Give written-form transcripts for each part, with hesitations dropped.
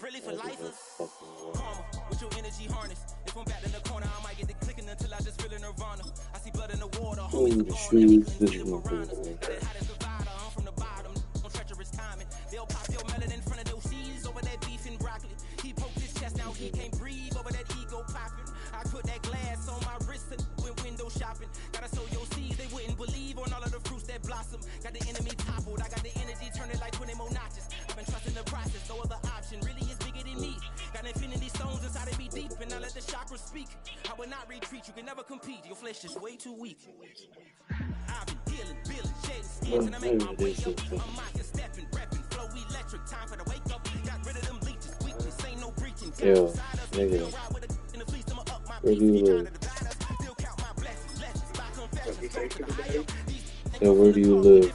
really for lifers. Karma, with your energy harness. If I'm back in the corner, I might get the clicking until I just feel a nirvana. I see blood in the water, homies are gone, and they couldn't see the piranhas. Got it hot as Nevada, I'm from the bottom, on treacherous timing. They'll pop your melon in front of those seeds over that beef and broccoli. He poked his chest, now he can't breathe over that ego popping. I put that glass on my wrist and went window shopping. Gotta sow your seeds, they wouldn't believe on all of the fruits that blossom. Got the enemy toppled, I got the energy turning like 20 more notches. I've been trusting the process, no other option really is bigger than me. Got infinity stones inside of me deep, and I let the chakras speak. I will not retreat, you can never compete, your flesh is way too weak. I've been dealing, feeling, shedding skins, and I make my way up. I'm mocking, stepping, repping, flow electric, time for the wake up. Got rid of them leeches, weakness, ain't no breaching. Yo, nigga. Where do you live? So where do you live?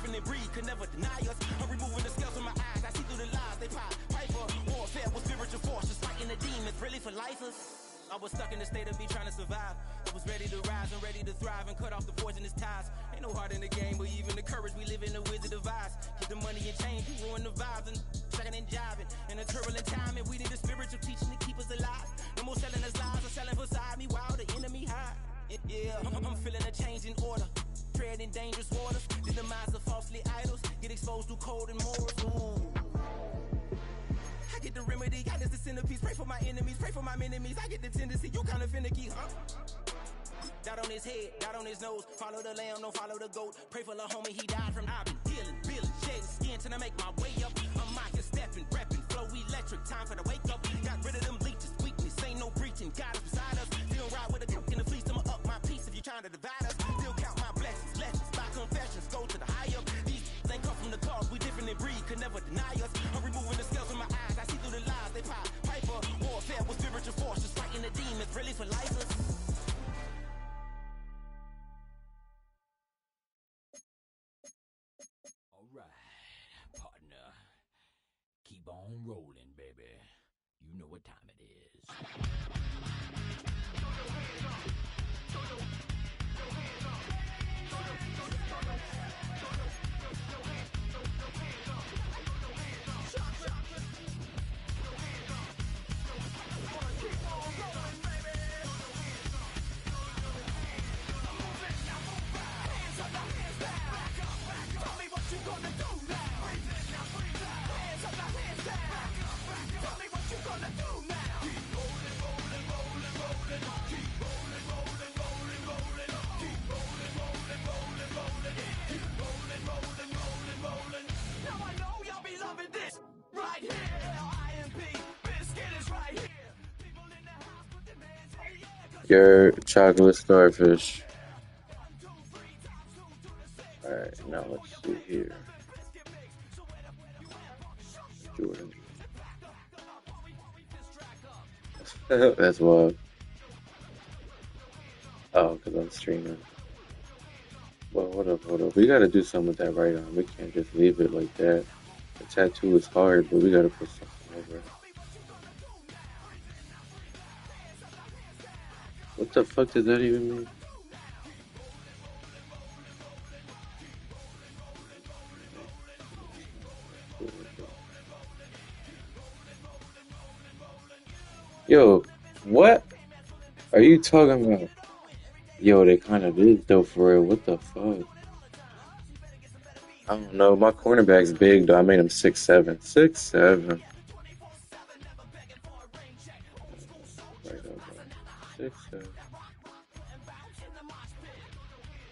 I was stuck in the state of me trying to survive. I was ready to rise and ready to thrive and cut off the poisonous ties. Ain't no heart in the game, but even the courage we live in the wizard of Oz. Get the money and change, you ruin the vibes and checking and jiving. In a turbulent time, and we need a spiritual teaching to keep us alive. No more selling us lies or selling beside me while the enemy hide. Yeah, I'm feeling a change in order. Treading dangerous waters. The demise of falsely idols. Get exposed to cold and morals. Ooh. I get the remedy, God is the centerpiece. Pray for my enemies, pray for my enemies. I get the tendency, you kind of finicky, huh? Dot on his head, dot on his nose. Follow the lamb, don't follow the goat. Pray for the homie, he died from. I've been dealing, feeling, shedding skin till I make my way up. I'm mocking, stepping, repping, flow electric. Time for the wake up. Got rid of them leeches, weakness, ain't no breaching. God is beside us. Still ride with a cook in the fleece. I'ma up my piece if you're trying to divide us. Still count my blessings, lessons, my confessions. Go to the high up. These ain't come from the cause, we different in breed, could never deny us. I'm removing the scales from my eyes. I see through the lies, they pop. Piper, warfare with spiritual forces, fighting the demons, really for lifers. Alright, partner. Keep on rolling, baby. You know what time it is. Your chocolate starfish. Alright, now let's see here. Jordan. That's wild. Oh, because I'm streaming. Well, hold up. We gotta do something with that right arm. We can't just leave it like that. The tattoo is hard, but we gotta put something over it. What the fuck does that even mean? Yo, what are you talking about? Yo, they kind of is though, for real. What the fuck? I don't know. My cornerback's big though. I made him 6'7". 6'7". Right over. 6'7".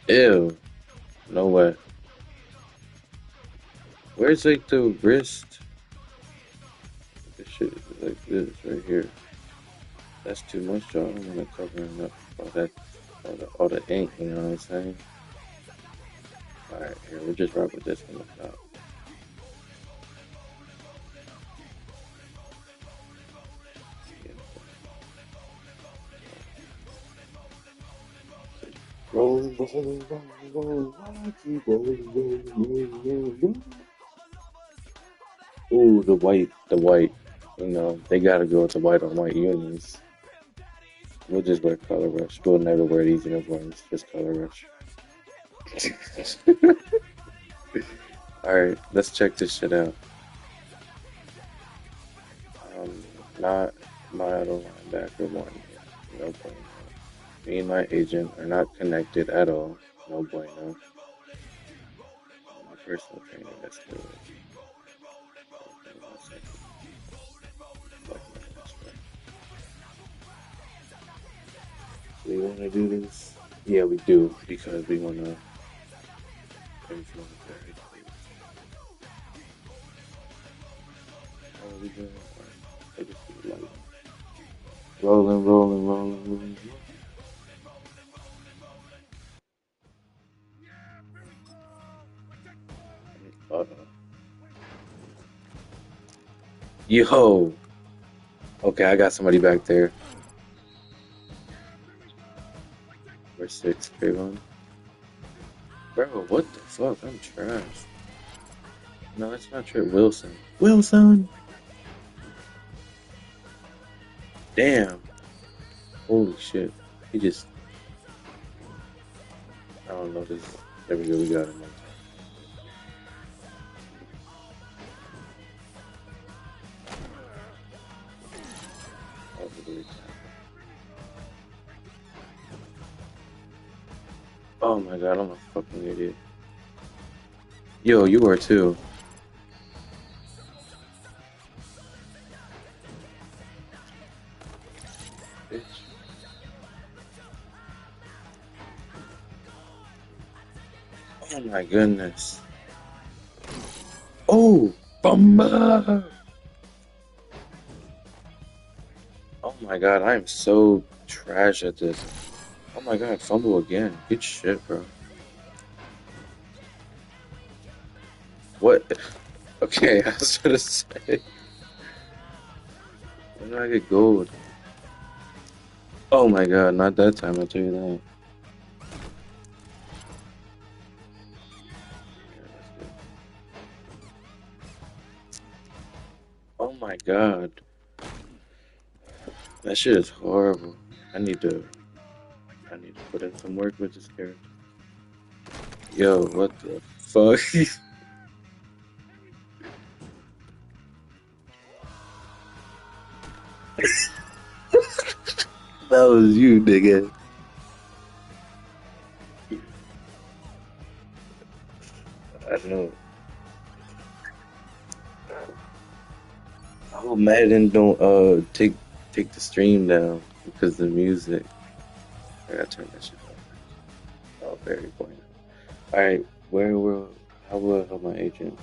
Ew. No way. Where's like the wrist? This shit is like this right here. That's too much, y'all. I don't want to cover up all the ink, you know what I'm saying? Alright, here, we'll just rock with this from the top. Rolling, rolling. Ooh, the white. You know, they gotta go with the white on white unis. We'll just wear color rush. We'll never wear these uniforms, just color rush. Alright, let's check this shit out. not model linebacker one. No bueno. Me and my agent are not connected at all. No bueno. My personal trainer, that's good. Give me 1 second. Like my last one. Do we want to do this? Yeah, we do, because we want to. Everything is very clear. How are we doing? Alright, I just do light. Rolling, rolling, rolling, rolling. Uh-oh. Yo! Okay, I got somebody back there. We're 6, Trayvon. Bro, what the fuck? I'm trash. No, that's not Trey. Wilson. Wilson! Damn. Holy shit. He just... I don't know this. There we go, we got him. That was a great time. Oh my god, I'm a fucking idiot. Yo, you are too. Bitch. Oh my goodness. Oh! Bumba! Oh my god, I am so trash at this. Oh my god, fumble again. Good shit, bro. What? Okay, I was gonna say. When did I get gold? Oh my god, not that time, I'll tell you that. Oh my god. That shit is horrible. I need to put in some work with this character. Yo, what the fuck? That was you, nigga. I know. Oh, Madden don't take the stream down because of the music. I gotta turn that shit off. Oh, very important. Alright, how will I help my agent?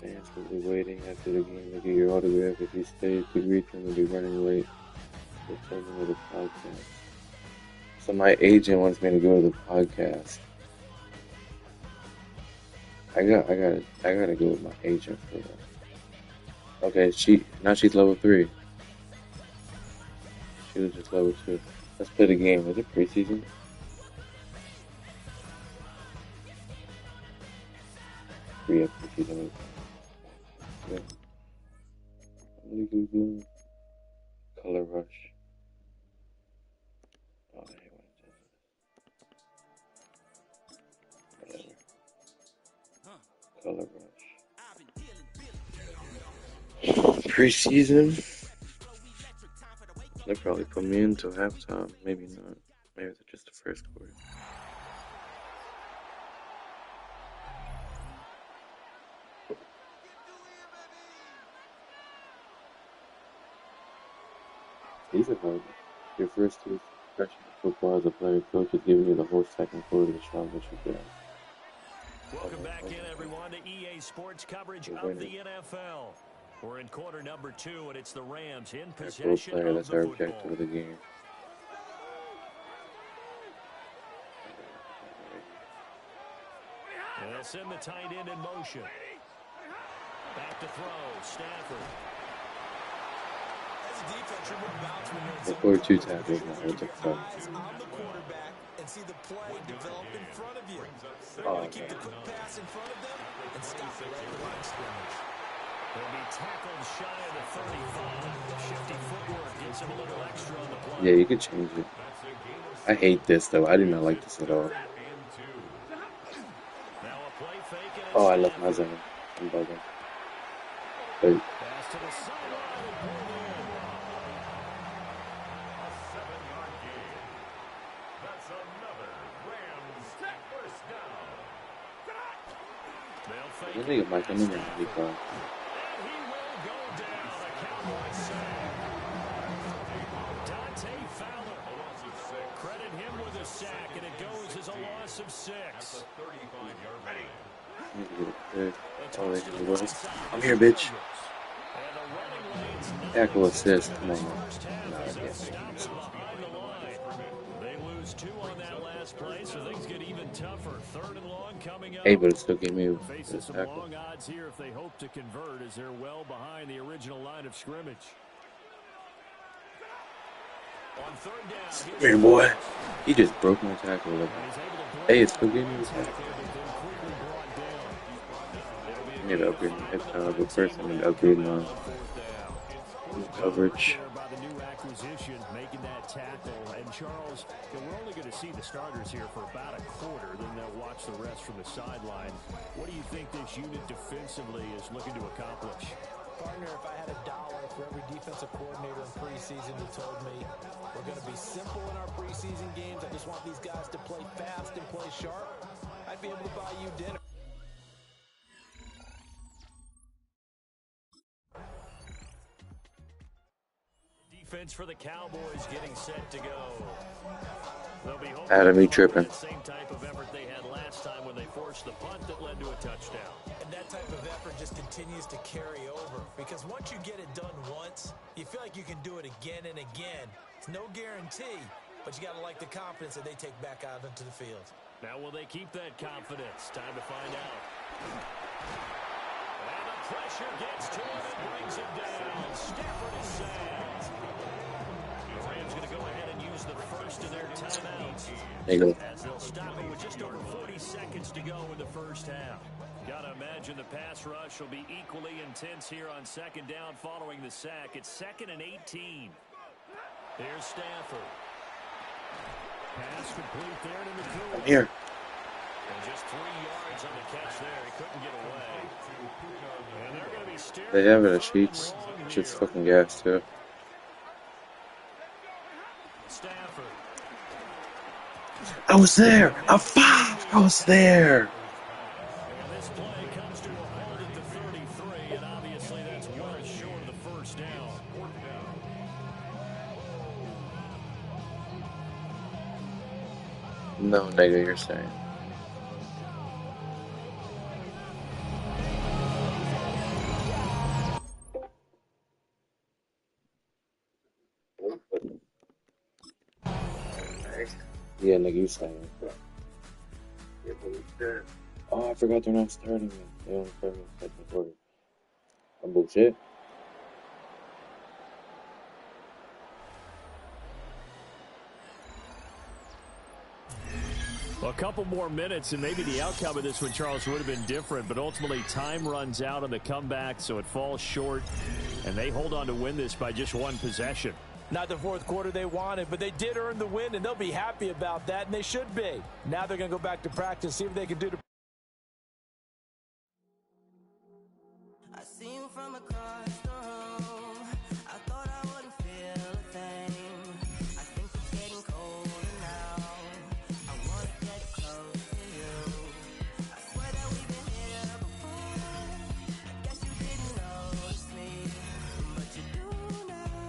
Fans will be waiting after the game to get your autograph. If you stay, could reach him and be running late. The president of the podcast. So my agent wants me to go to the podcast. I gotta go with my agent for that. Okay, she's level 3. She was just level 2. Let's play the game. Is it preseason? Yeah, preseason. Yeah. What are you doing? Color rush. Oh, I hate when it does this. Whatever. Color rush. Preseason? They probably put me until halftime. Maybe not. Maybe it's just the first quarter. These are hard. Your first 2 freshman football as a player, coach is giving you the whole second quarter to show what you got. Welcome back in, everyone, to EA Sports coverage of the NFL. We're in quarter number 2, and it's the Rams in possession of the That's our football. objective of the game. And they'll send the tight end in motion. Back to throw, Stafford. Before 2 tackles now, it's a fuck. On the quarterback and see the play develop in front of you. They're Oh, going to keep the quick pass in front of them and stop the line scrimmage. They'll be tackled shy of the 35. Shifty footwork gets him a little extra on the play. Yeah, you could change it. I hate this though. I do not like this at all. Now a play fake and Oh, I left my zone. I'm bugging. Wait. pass to the sideline. I think Mike, I'm in there. And he will go down. A Cowboys sack. Dante Fowler. Credit him with a sack, and it goes as a loss of 6. I need to get a pick. Oh, they can do it. I'm here, bitch. Tackle assist. Come on, man. No, I can't. They lose 2 on that last play, so things get even tougher. 3rd and long coming up. Hey, but it still gave me a Faces some tackle. long odds here if they hope to convert, as they're well behind the original line of scrimmage. On 3rd down, Come here, boy. He just broke my tackle. Like, hey, it still gave me a tackle. I need to upgrade my hip power, but first I need to upgrade my coverage. By the new acquisition, making that tackle. And Charles, we're only going to see the starters here for about a quarter, then they'll watch the rest from the sideline. What do you think this unit defensively is looking to accomplish? Partner, if I had $1 for every defensive coordinator in preseason who told me we're going to be simple in our preseason games, I just want these guys to play fast and play sharp, I'd be able to buy you dinner. Defense for the Cowboys getting set to go. They'll be Adam, you tripping. the same type of effort they had last time when they forced the punt that led to a touchdown. And that type of effort just continues to carry over, because once you get it done once, you feel like you can do it again and again. It's no guarantee, but you got to like the confidence that they take back out into the field. Now, will they keep that confidence? Time to find out. And the pressure gets to him and brings him down. Stafford is sacked. The Rams going to go ahead and use the first of their timeouts. There you go. As they'll stop it with just over 40 seconds to go in the first half. Gotta imagine the pass rush will be equally intense here on 2nd down following the sack. It's 2nd and 18. Here's Stafford. Pass complete there to McCool. I'm here. And just 3 yards on the catch there. He couldn't get away. And they're going to be staring. They have it at Sheets. Shit's fucking gas, too. Stafford. I was there. I'm 5. I was there. And this play comes to a halt at the 33, and obviously that's well short of the first down. No, nigga, you're saying. Yeah, nigga, you saying. Oh, I forgot they're not starting it. They only started in the 2nd quarter. I'm bullshit. Well, a couple more minutes, and maybe the outcome of this one, Charles, would have been different. But ultimately, time runs out on the comeback, so it falls short. And they hold on to win this by just 1 possession. Not the 4th quarter they wanted, but they did earn the win, and they'll be happy about that, and they should be. Now they're going to go back to practice, see if they can do the. I see you from across the room. I thought I wouldn't feel a thing. I think it's getting colder now. I want to get close to you. I swear that we've been here before. I guess you didn't notice me, but you do now.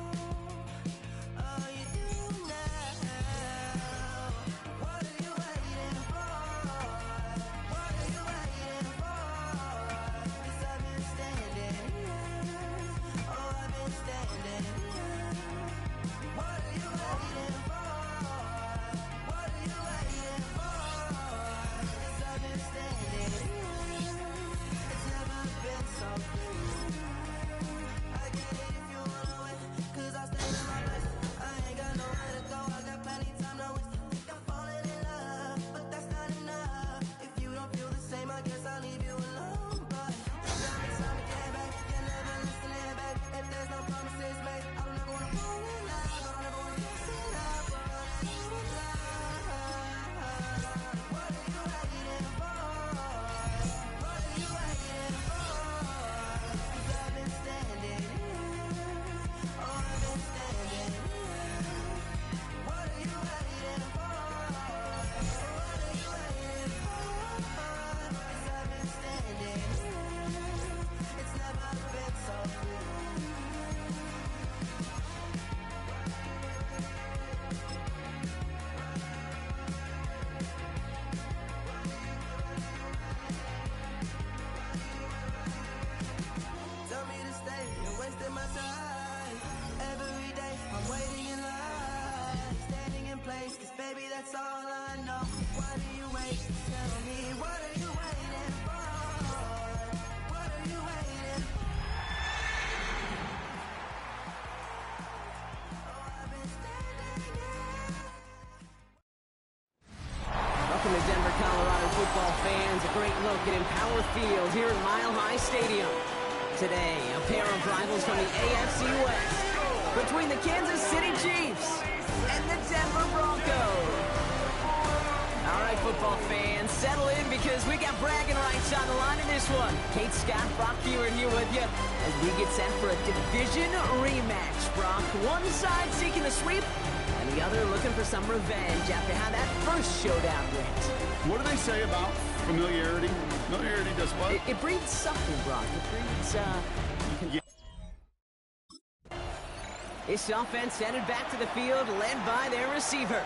Oh, you do now. What are you waiting for? What are you waiting for? 'Cause I've been standing here Rockin' in Power Field here at Mile High Stadium. Today, a pair of rivals from the AFC West between the Kansas City Chiefs and the Denver Broncos. All right, football fans, settle in because we got bragging rights on the line in this one. Kate, Scott, Brock Hewer here with you as we get set for a division rematch. Brock, one side seeking the sweep, and the other looking for some revenge after how that first showdown went. What do they say about familiarity? Familiarity does what? It breeds something, Brock. It breeds, Yeah. This offense headed back to the field, led by their receiver.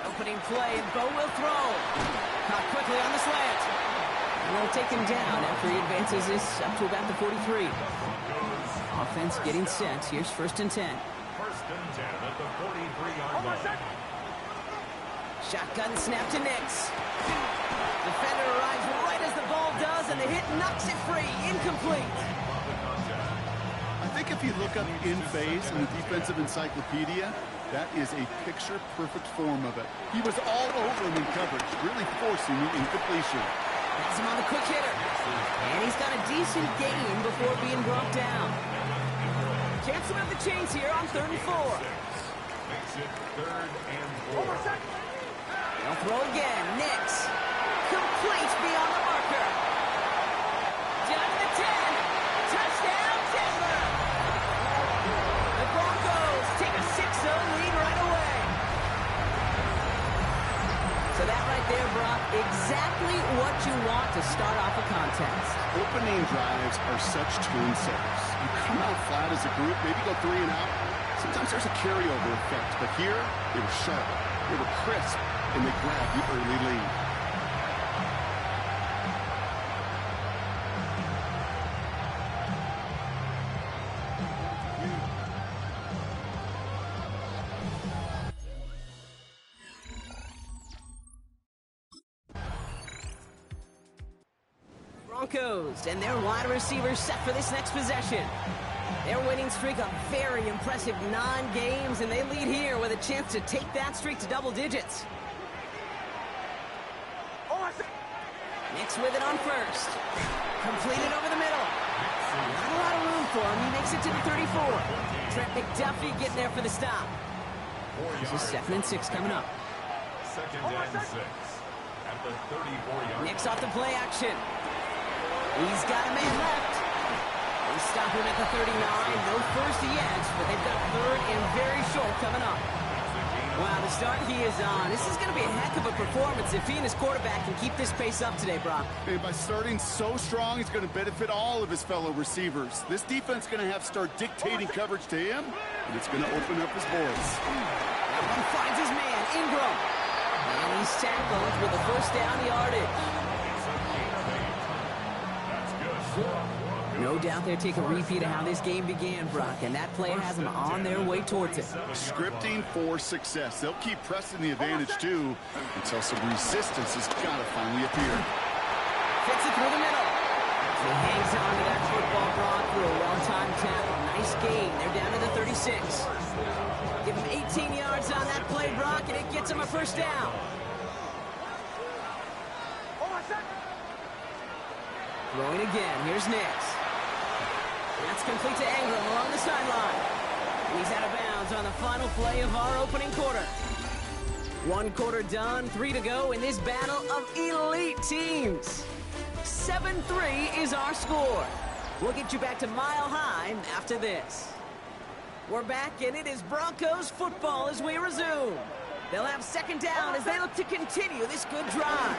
Opening play, and Bo will throw. Caught quickly on the slant. And they'll take him down after he advances this up to about the 43. Offense getting set. Here's 1st and 10. 1st and 10 at the 43-yard line. Shotgun snap to Nix. Defender arrives right as the ball does, and the hit knocks it free. Incomplete. I think if you look up in phase in the defensive encyclopedia, that is a picture-perfect form of it. He was all over him in coverage, really forcing the incompletion. Has him on the quick hitter. And he's got a decent gain before being brought down. Cancel out the chains here on 3rd and 4. Makes it 3rd and 4. They'll throw again. Nix. Complete beyond the marker. Down to the 10. Touchdown, Denver. The Broncos take a 6-0 lead right away. So that right there, Brock, exactly what you want to start off a contest. Opening drives are such turn setters. You come out flat as a group, maybe go 3 and out. Sometimes there's a carryover effect, but here, they were sharp, they were crisp, and they grabbed the early lead. Broncos and their wide receivers set for this next possession. Their winning streak a very impressive 9 games, and they lead here with a chance to take that streak to double digits. Nix with it on 1st. Completed over the middle. Not a lot of room for him. He makes it to the 34. Trent McDuffie getting there for the stop. This is 2nd and 6 coming up. 2nd and 6 at the 34-yard line. Nix off the play action. He's got a man left. They stop him at the 39. No first yet, but they've got 3rd and very short coming up. Wow, the start he is on. This is going to be a heck of a performance if he and his quarterback can keep this pace up today, Brock. And by starting so strong, he's going to benefit all of his fellow receivers. This defense is going to have to start dictating coverage to him, and it's going to open up his boys. That one finds his man, Ingram. And he's tackled with a 1st down yardage. No doubt they'll take a repeat of how this game began, Brock, and that play has them on their way towards it. Scripting for success. They'll keep pressing the advantage, too, until some resistance has got to finally appear. Fits it through the middle. He hangs on to that football, Brock, for a well-timed tackle. Nice gain. They're down to the 36. Give him 18 yards on that play, Brock, and it gets him a 1st down. Throwing again. Here's Nix. That's complete to Ingram along the sideline. He's out of bounds on the final play of our opening quarter. 1 quarter done, 3 to go in this battle of elite teams. 7-3 is our score. We'll get you back to Mile High after this. We're back, and it is Broncos football as we resume. They'll have 2nd down as they look to continue this good drive.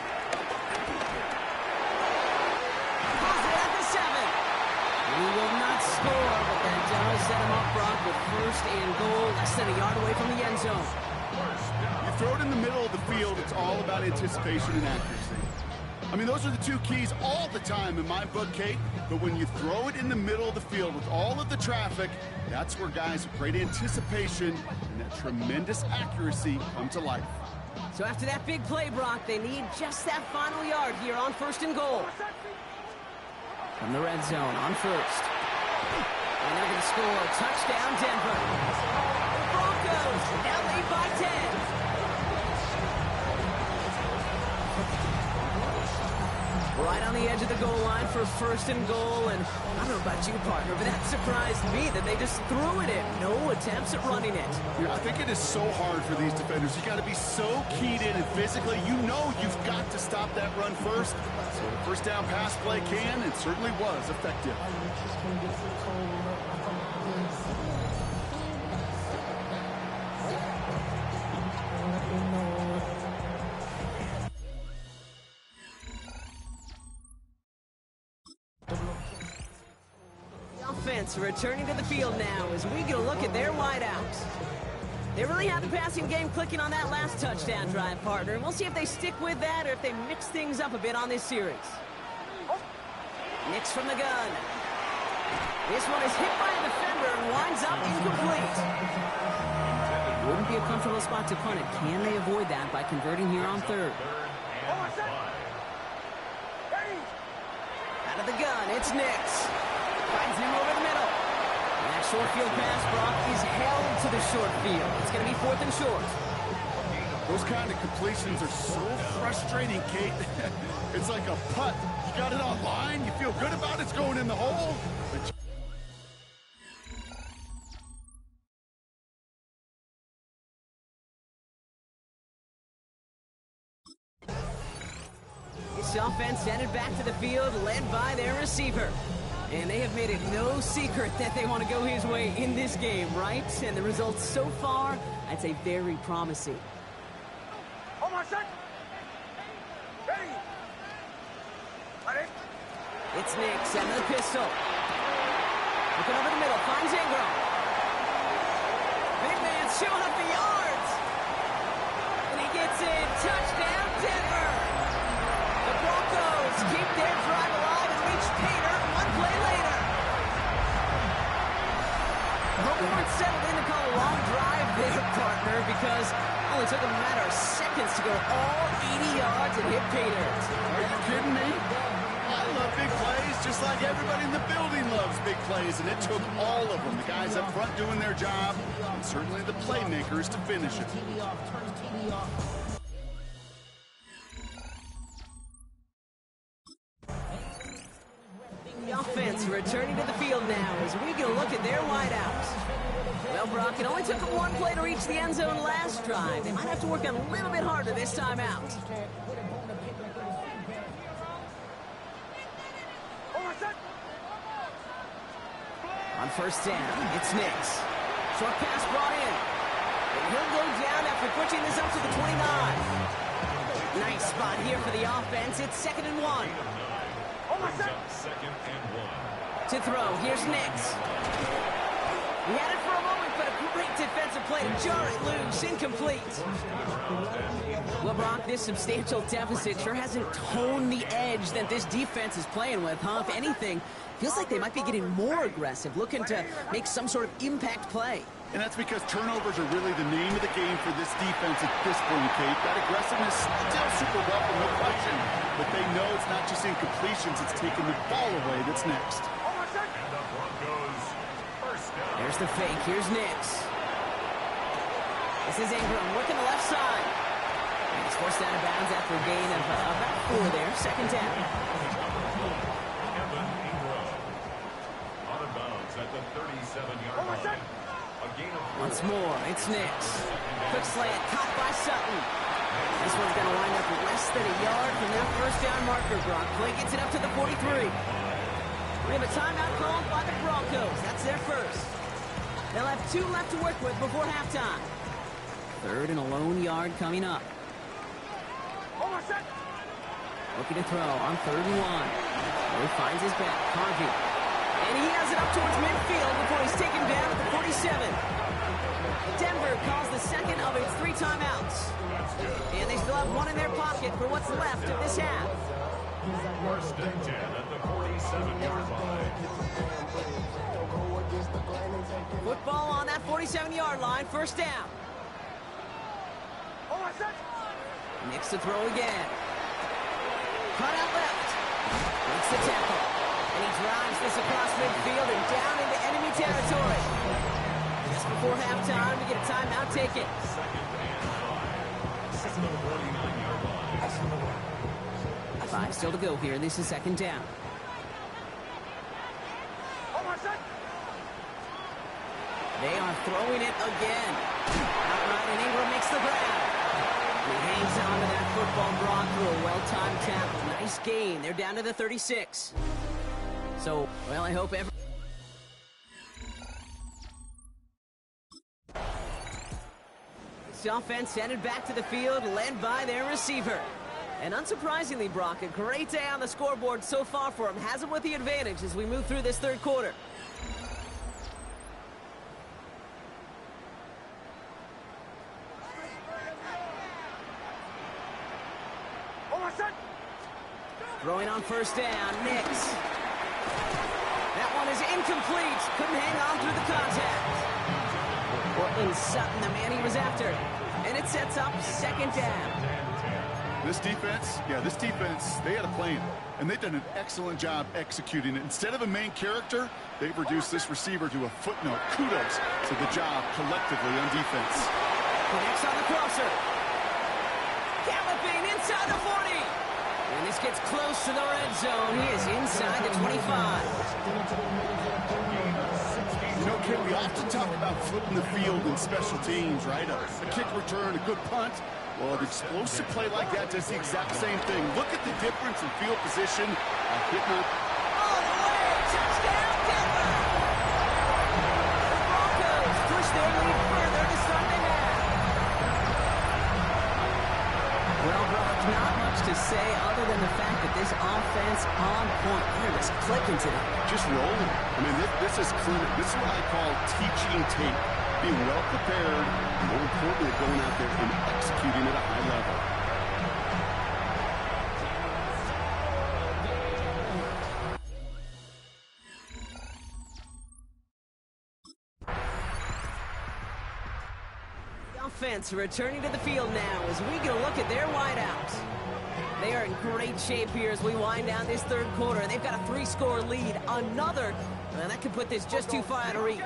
He will not score, but that does set him up, Brock, with 1st and goal, less than a yard away from the end zone. You throw it in the middle of the field, it's all about anticipation and accuracy. I mean, those are the 2 keys all the time in my book, Kate. But when you throw it in the middle of the field with all of the traffic, that's where guys with great anticipation and that tremendous accuracy come to life. So after that big play, Brock, they need just that final yard here on 1st and goal. From the red zone on first. And they're going to score. Touchdown, Denver. The Broncos now lead by 10. Right on the edge of the goal line for first and goal. And I don't know about you, partner, but that surprised me that they just threw it in. No attempts at running it. Yeah, I think it is so hard for these defenders. You got to be so keyed in and physically. You know you've got to stop that run first. So the first down pass play can and certainly was effective. Offense returning to the field now as we get a look at their wideouts. They really had the passing game clicking on that last touchdown drive, partner. And we'll see if they stick with that or if they mix things up a bit on this series. Nix from the gun. This one is hit by a defender and winds up incomplete. Wouldn't be a comfortable spot to punt it. Can they avoid that by converting here on third? Out of the gun, it's Nix. Finds him over the middle. And that short field pass, Brock, is held to the short field. It's going to be 4th and short. Those kind of completions are so frustrating, Kate. It's like a putt. You got it on line. You feel good about it's going in the hole. But this offense headed back to the field, led by their receiver. And they have made it no secret that they want to go his way in this game, right? And the results so far, I'd say very promising. It's Nix and the pistol. Looking over the middle, finds Ingram. Big man's showing up the yards. And he gets in. Touchdown, Denver. The Broncos keep their drive alive and reach Pater one play later. I hope we weren't settled in to call a long drive there, partner, because it only took them a matter of seconds to go all 80 yards and hit Pater. are you kidding me? I love big plays just like everybody in the building loves big plays, and it took all of them. The guys up front doing their job, and certainly the playmakers to finish it. The offense returning to the field now as we get a look at their wideouts. Well, Brock, it only took them one play to reach the end zone last drive. They might have to work a little bit harder this time out. On first down, it's Nix. Short pass brought in. And he'll go down after pushing this up to the 29. Nice spot here for the offense. It's 2nd and 1. To throw, here's Nix. He had it for a moment, but a great defensive play to jar it loose. Incomplete. Well, Brock, this substantial deficit sure hasn't toned the edge that this defense is playing with, huh? If anything, feels like they might be getting more aggressive, looking to make some sort of impact play. And that's because turnovers are really the name of the game for this defense at this point, Kate. That aggressiveness still super welcome, no question. But they know it's not just incompletions, it's taking the ball away that's next. There's the fake. Here's Nix. This is Ingram working the left side. And he's forced out of bounds after a gain of about 4 there. 2nd down. Out of bounds at the 37-yard line. Once more, it's Nix. Quick slant, caught by Sutton. This one's going to wind up less than a yard from that first down marker, Brock. Play gets it up to the 43. We have a timeout called by the Broncos. That's their first. They'll have 2 left to work with before halftime. 3rd and a lone yard coming up. Looking to throw on 3rd and 1. He finds his back, Harvey. And he has it up towards midfield before he's taken down at the 47. Denver calls the second of its 3 timeouts. And they still have 1 in their pocket for what's left of this half. First and 10 at the 47-yard line. Football on that 47-yard line, first down. Nix to throw again. Cut out left. Makes the tackle. And he drives this across midfield and down into enemy territory. Just before halftime, we get a timeout taken. 5 still to go here. This is second down. They are throwing it again. Outright, and Ingram makes the grab. He hangs on to that football brought through a well-timed tackle. Nice gain. They're down to the 36. So, well, I hope every... This offense headed back to the field, led by their receiver. And unsurprisingly, Brock, a great day on the scoreboard so far for him. Has him with the advantage as we move through this third quarter. Throwing on first down, Nix. That one is incomplete. Couldn't hang on through the contact. Portland Sutton, the man he was after. And it sets up second down. This defense, they had a plan. And they've done an excellent job executing it. Instead of a main character, they've reduced this receiver to a footnote. Kudos to the job collectively on defense. Connects on the crosser. Galloping inside the 40. And this gets close to the red zone. He is inside the 25. You know, Kit, we often talk about flipping the field in special teams, right? A kick return, a good punt. Well, an explosive play like that does the exact same thing. Look at the difference in field position. Hitting all the way! Touchdown, Denver! The Broncos push their lead further to start the half. Well, Brock, not much to say other than the fact that this offense on point. They're just clicking today. Just rolling. I mean, this is clinic. This is what I call teaching tape. Being well prepared, and more importantly, going out there and executing at a high level. The offense returning to the field now as we get a look at their wideouts. They are in great shape here as we wind down this third quarter. They've got a 3-score lead. Another, and that could put this just too far out of reach.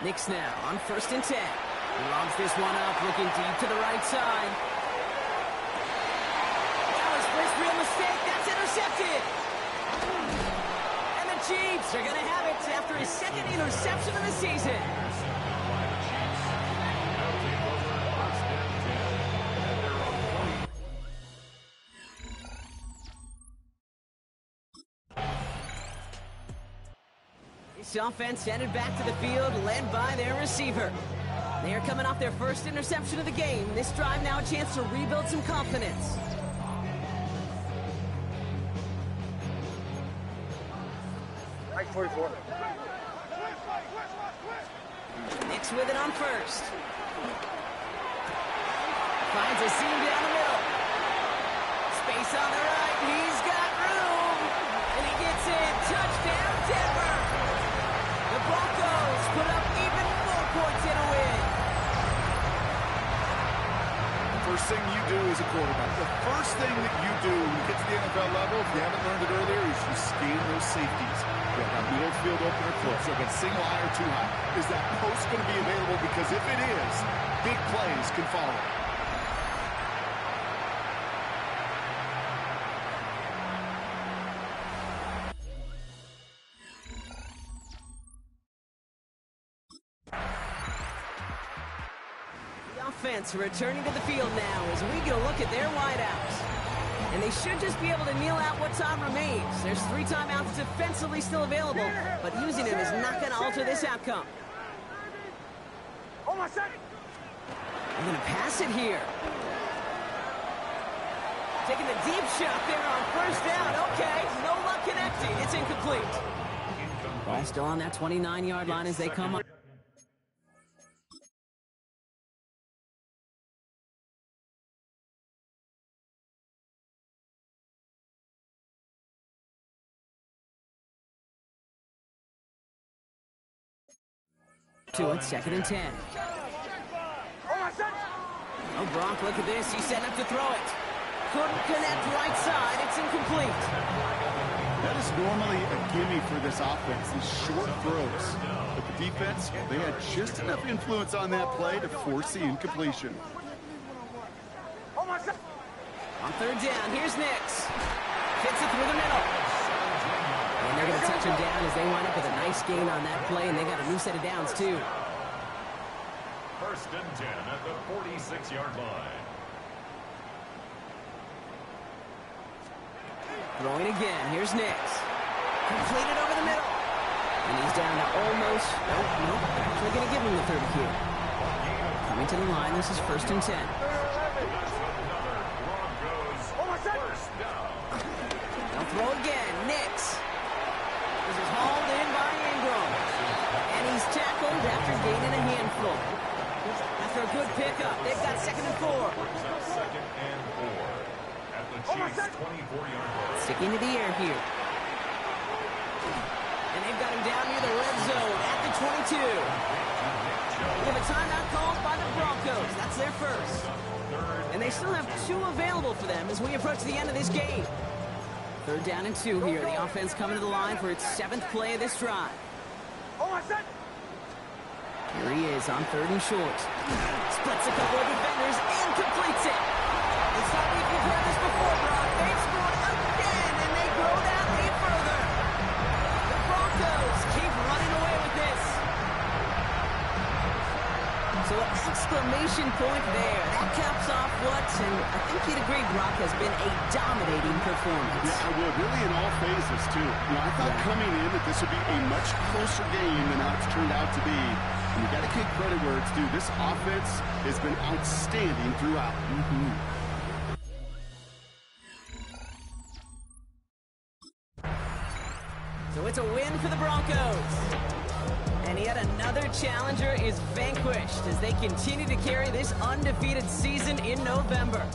Nix now on 1st and 10. He lobs this one up, looking deep to the right side. That was first real mistake. That's intercepted. And the Chiefs are going to have it after his second interception of the season. This offense headed back to the field, led by their receiver. They are coming off their first interception of the game. This drive now a chance to rebuild some confidence. Right 44. Nix with it on first. Finds a seam down the middle. Space on the right. He's got room. And he gets it. Touchdown, Denver. The Broncos put up even more points in a win. First thing you do as a quarterback, the first thing that you do when you get to the NFL level, if you haven't learned it earlier, is you scan those safeties. You have that middle field open or close. You have a single high or too high. Is that post going to be available? Because if it is, big plays can follow. Offense returning to the field now as we get a look at their wideouts. And they should just be able to kneel out what time remains. There's 3 timeouts defensively still available, but using them is not going to alter this outcome. They're going to pass it here. Taking the deep shot there on first down. Okay, no luck connecting. It's incomplete. Ball still on that 29-yard line as they come up. To it, 2nd and 10. Oh, Gronk, look at this. He's setting up to throw it. Couldn't connect right side. It's incomplete. That is normally a gimme for this offense, these short throws. But the defense, they had just enough influence on that play to force the incompletion. On third down, here's Nix. Fits it through the middle. And they're going to touch him down as they wind up with a nice gain on that play, and they got a new set of downs, too. First and 10 at the 46-yard line. Throwing again. Here's Nix. Completed over the middle. And he's down to almost... Nope. Actually going to give him the 30 here. Coming to the line. This is first and 10. They'll throw again. Nix. This is hauled in by Ingram. And he's tackled after gaining a handful. After a good pickup, they've got second and 4. Second and 4 at the Chiefs' 24-yard line. Sticking to the air here. And they've got him down near the red zone at the 22. We have a timeout called by the Broncos. That's their first. And they still have 2 available for them as we approach the end of this game. Third down and 2 here. The offense coming to the line for its 7th play of this drive. Here he is on third and short. Splits a couple of defenders and completes it. It's not like you've heard this before, Brock. They've scored again, and they grow that lead further. The Broncos keep running away with this. So an exclamation point there. That caps off what, and I think you'd agree, Brock, has been a dominating performance. Yeah, I would. Really in all phases, too. I thought coming in that this would be a much closer game than how it's turned out to be. And you got to give credit where it's due. This offense has been outstanding throughout. So it's a win for the Broncos. And yet another challenger is vanquished as they continue to carry this undefeated season in November.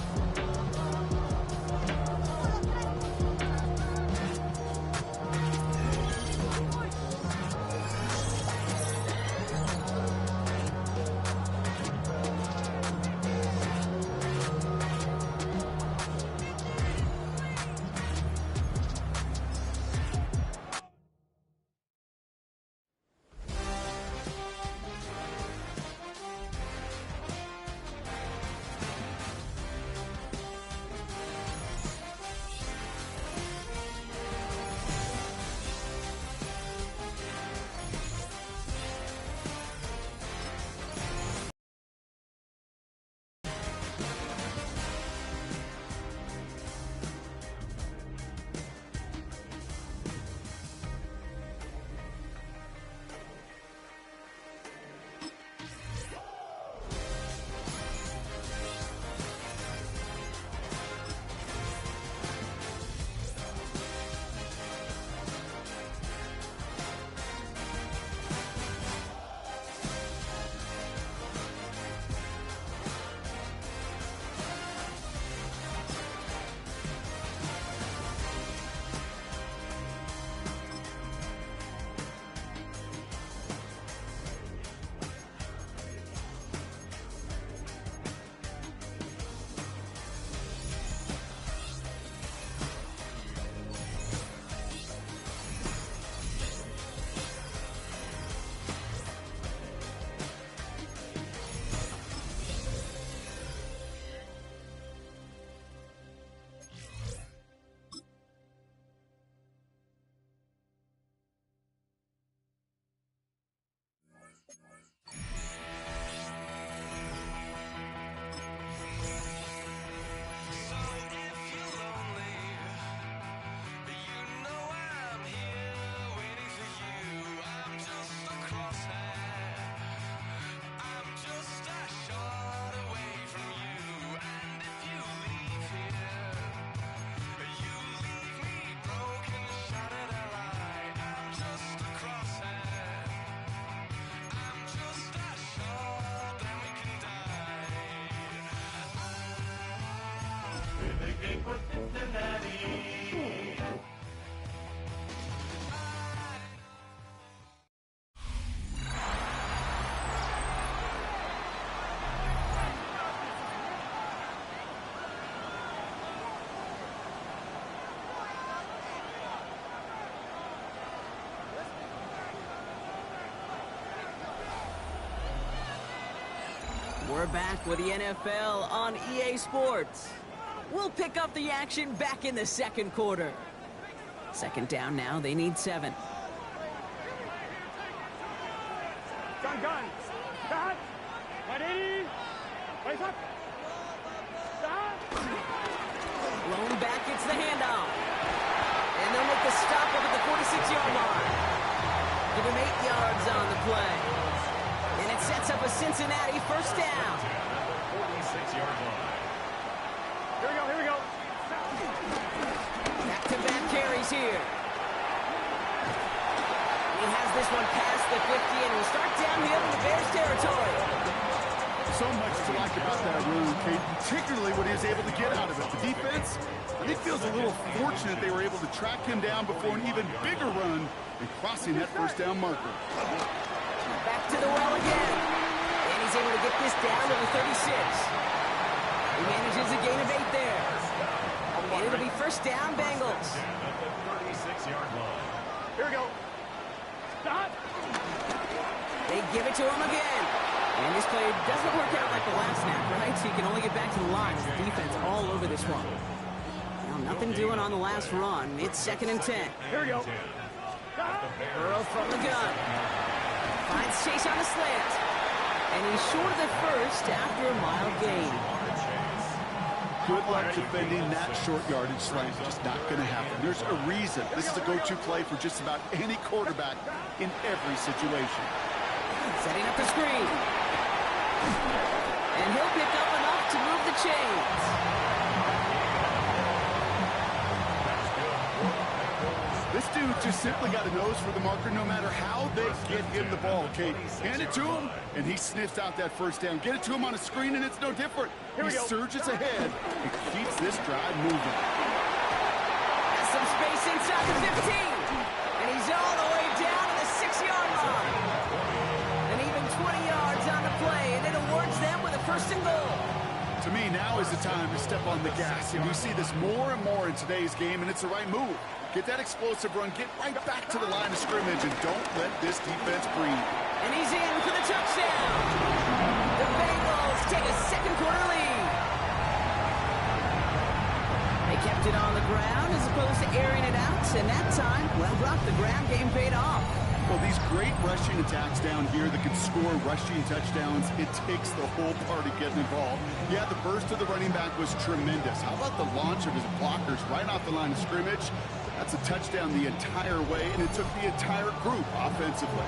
We're back with the NFL on EA Sports. We'll pick up the action back in the second quarter. Second down now, they need 7. Gun. Start. 180. Place up. Start. Blown back, it's the handoff. And they'll make the stop up at the 46-yard line. Give him 8 yards on the play. And it sets up a Cincinnati first down. 46-yard line. Here we go. Back-to-back carries here. He has this one past the 50 and will start downhill in the Bears territory. So much to like about that run, Kate, particularly what he was able to get out of it. The defense, I think, feels a little fortunate they were able to track him down before an even bigger run and crossing that first down marker. Back to the well again. And he's able to get this down to the 36. He manages a gain of 8 there. And it'll be first down, Bengals. At the 36-yard line. Here we go. Stop. They give it to him again. And this play doesn't work out like the last snap, right? So you can only get back to the line. The defense all over this one. Now, nothing doing on the last run. It's 2nd and 10. Here we go. Burrow from the gun. Finds Chase on the slant. And he's short of the first after a mild gain. Good luck defending that short yardage slant. Just not going to happen. There's a reason this is a go-to play for just about any quarterback in every situation. Setting up the screen. And he'll pick up enough to move the chains. This dude just simply got a nose for the marker no matter how they get him the ball, Kate. Hand it to him, and he sniffs out that first down. Get it to him on a screen, and it's no different. He surges ahead and keeps this drive moving. Has some space inside the 15. And he's all the way down to the 6-yard line. And even 20 yards on the play, and it awards them with a first and goal. To me, now is the time to step on the gas, and you see this more and more in today's game, and it's the right move. Get that explosive run, get right back to the line of scrimmage, and don't let this defense breathe. And he's in for the touchdown. The Bengals take a second quarter lead. They kept it on the ground as opposed to airing it out, and that time, well, Brock, the ground game paid off. Well, these great rushing attacks down here that can score rushing touchdowns, it takes the whole party getting involved. Yeah, the burst of the running back was tremendous. How about the launch of his blockers right off the line of scrimmage? That's a touchdown the entire way, and it took the entire group offensively.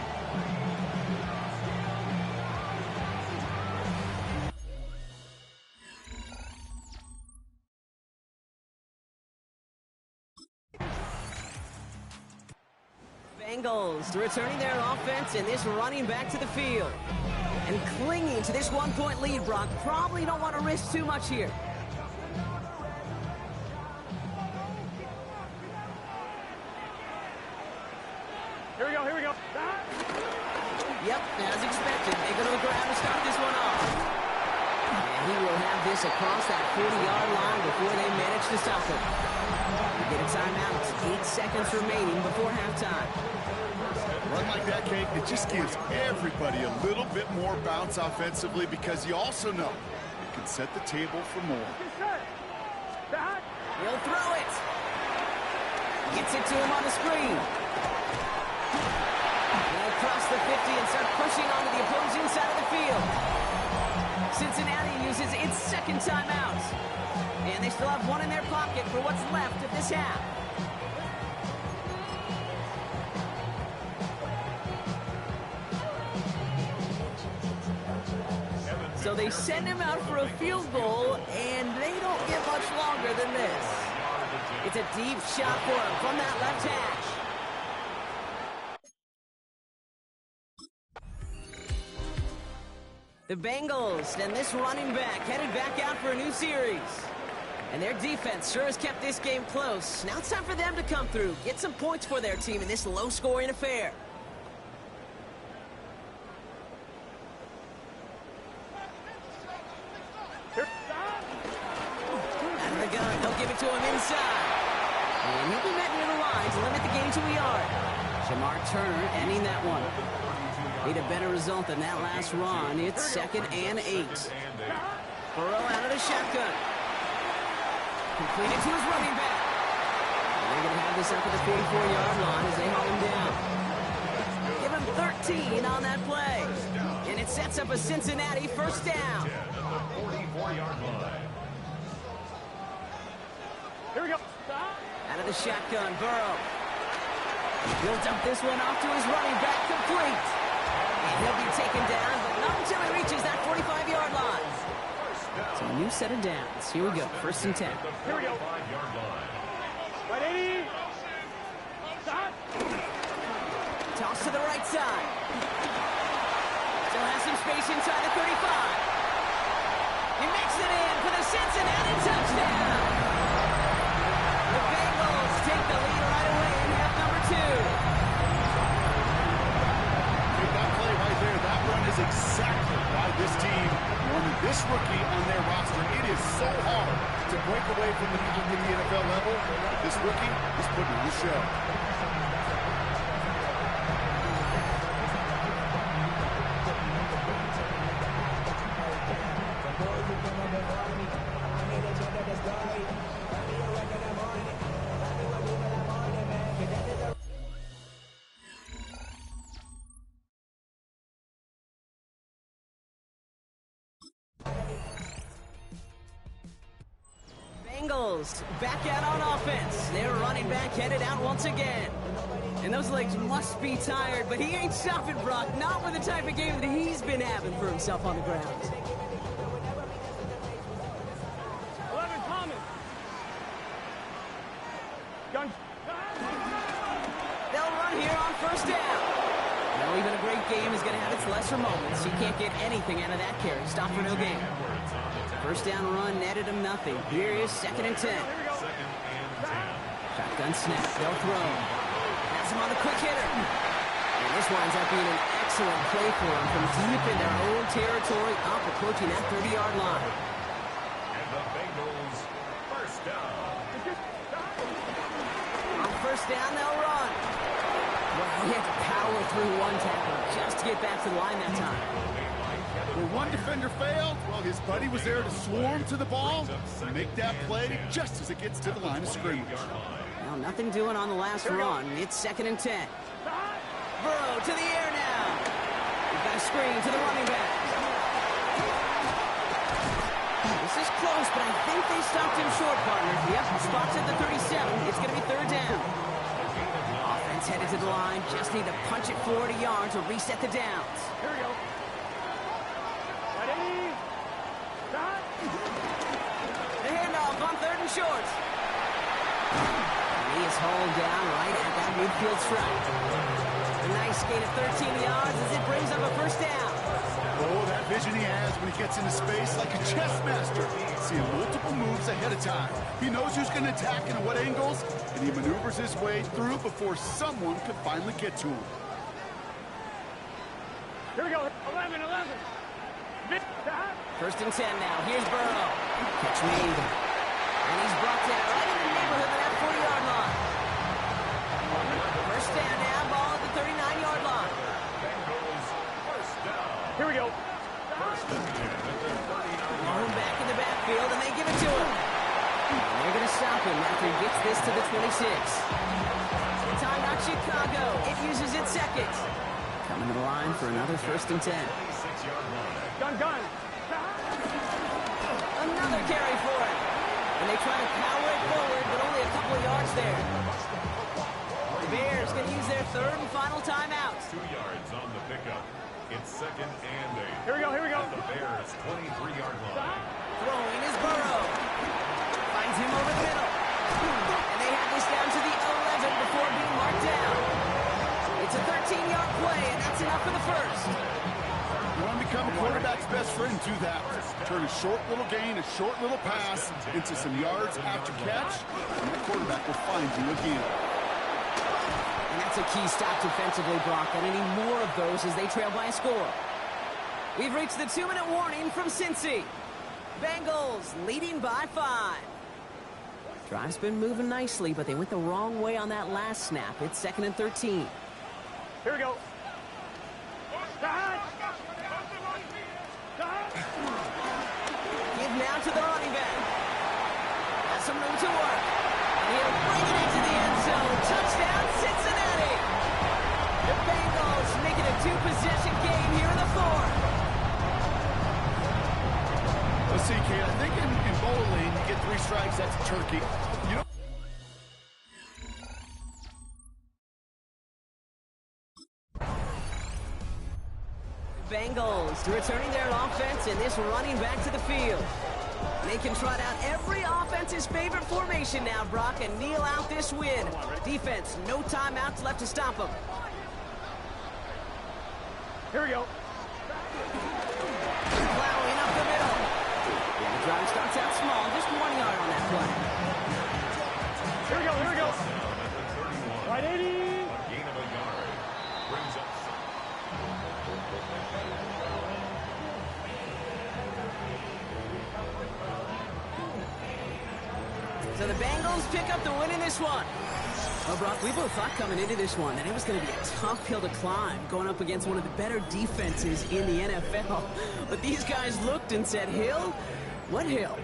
Bengals returning their offense and this running back to the field. And clinging to this 1-point lead, Brock. Probably don't want to risk too much here. Here we go. Yep, as expected. They go to the ground to start this one off. And he will have this across that 40-yard line before they manage to stop him. We get a timeout. 8 seconds remaining before halftime. Run like that, Kate, it just gives everybody a little bit more bounce offensively because you also know it can set the table for more. He'll throw it. Gets it to him on the screen. They'll cross the 50 and start pushing onto the opposing side of the field. Cincinnati uses its second timeout. And they still have one in their pocket for what's left of this half. So they send him out for a field goal, and they don't get much longer than this. It's a deep shot for him from that left hash. The Bengals and this running back headed back out for a new series. And their defense sure has kept this game close. Now it's time for them to come through, get some points for their team in this low-scoring affair. Out of the gun, they'll give it to him inside. And he'll be met near the line to limit the game to a yard. Jamar Turner ending that one. Need a better result than that last run. It's 2nd and 8. Burrow out of the shotgun. Completed to his running back. And they're going to have this up at the 44-yard line as they haul him down. Give him 13 on that play. And it sets up a Cincinnati first down. 44-yard line. Here we go. Out of the shotgun, Burrow. He'll dump this one off to his running back, complete. And he'll be taken down, but not until he reaches that 45-yard line. So a new set of downs. Here we go, 1st and 10. Here we go. Right 80. Stop. Toss to the right side. Still has some space inside the 35. He makes it in for the Cincinnati touchdown. The Bengals take the lead right away in half number 2. That play right there, that run is exactly why this team wanted this rookie on their roster. It is so hard to break away from the pack in the NFL level. This rookie is putting on a show. Bengals back out on offense. Their running back headed out once again. And those legs must be tired, but he ain't stopping, Brock. Not with the type of game that he's been having for himself on the ground. 11, Thomas. Gun. They'll run here on 1st down. Now, even a great game is going to have its lesser moments. You can't get anything out of that carry. Stop for no gain. 1st down run netted him nothing. Here is 2nd and 10. Shotgun snap. They'll throw. Pass him on the quick hitter. And this winds up being an excellent play for him from deep in their own territory, up approaching that 30-yard line. And the Bengals, 1st down. On 1st down, they'll run. Well, he had to power through one tackle just to get back to the line that time. Where one defender failed, well, his buddy was there to swarm to the ball and make that play just as it gets to the line of scrimmage. Well, nothing doing on the last run. It's 2nd and 10. Burrow to the air now. We've got a screen to the running back. This is close, but I think they stopped him short, partner. Yep, spots at the 37. It's going to be 3rd down. Offense headed to the line. Just need to punch it 40 yards to reset the downs. Here we go. Right 80. Stop. The handoff on 3rd and short. He is hauled down right at that midfield stripe. A nice gain of 13 yards as it brings up a 1st down. Oh, that vision he has when he gets into space like a chess master. Seeing multiple moves ahead of time. He knows who's going to attack and at what angles, and he maneuvers his way through before someone can finally get to him. Here we go. 11. 1st and 10 now. Here's Burrow. Catch made. And he's brought down right in the neighborhood of that 40-yard line. 1st down now. Ball at the 39-yard line. Bengals, 1st down. Here we go. 1st and 10 at the 39-yard Long back in the backfield, and they give it to him. And they're going to stop him after he gets this to the 26. Timeout Chicago. It uses its 2nd. Coming to the line for another 1st and 10. 26-yard line. Gun. Another carry for it. And they try to power it forward, but only a couple of yards there. The Bears going to use their 3rd and final timeout. 2 yards on the pickup. It's 2nd and 8. Here we go. At the Bears' 23-yard line. Throwing is Burrow. Finds him over the middle. And they have this down to the 11 before being marked down. It's a 13-yard play, and that's enough for the 1st. You want to become a quarterback's best friend, do that. Turn a short little gain, a short little pass into some yards after catch, and the quarterback will find you again. And that's a key stop defensively, Brock. And they need more of those as they trail by a score. We've reached the 2-minute warning from Cincy. Bengals leading by 5. Drive's been moving nicely, but they went the wrong way on that last snap. It's 2nd and 13. Here we go. Give now to the running back. Has some room to work. And he'll bring it into the end zone. Touchdown, Cincinnati. The Bengals making a two-possession game here in the fourth. Let's see, Kate. I think in bowling, you get 3 strikes, that's a turkey. You know. Bengals returning their offense and this running back to the field. They can trot out every offense's favorite formation now, Brock, and kneel out this win. Defense, no timeouts left to stop them. Here we go. Plowing up the middle. And the drive starts out small, just 1 yard on that play. Here we go, here we go. Right 80. A gain of a yard. Brings up. So the Bengals pick up the win in this one. Well, Brock, we both thought coming into this one that it was going to be a tough hill to climb, going up against one of the better defenses in the NFL. But these guys looked and said, Hill? What hill?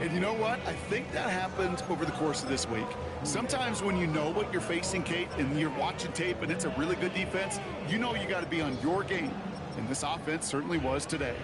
And you know what? I think that happened over the course of this week. Sometimes when you know what you're facing, Kate, and you're watching tape and it's a really good defense, you know you got to be on your game. And this offense certainly was today.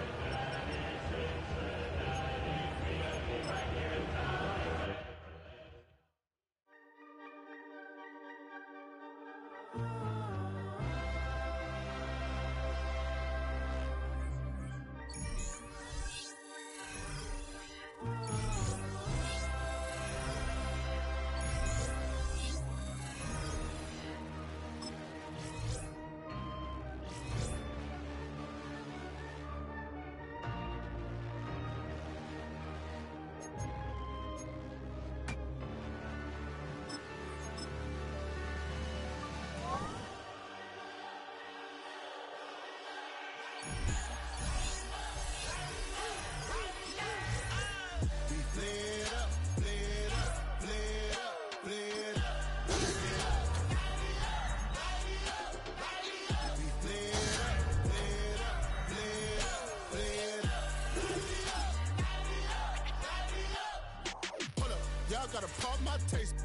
Gotta pop my taste.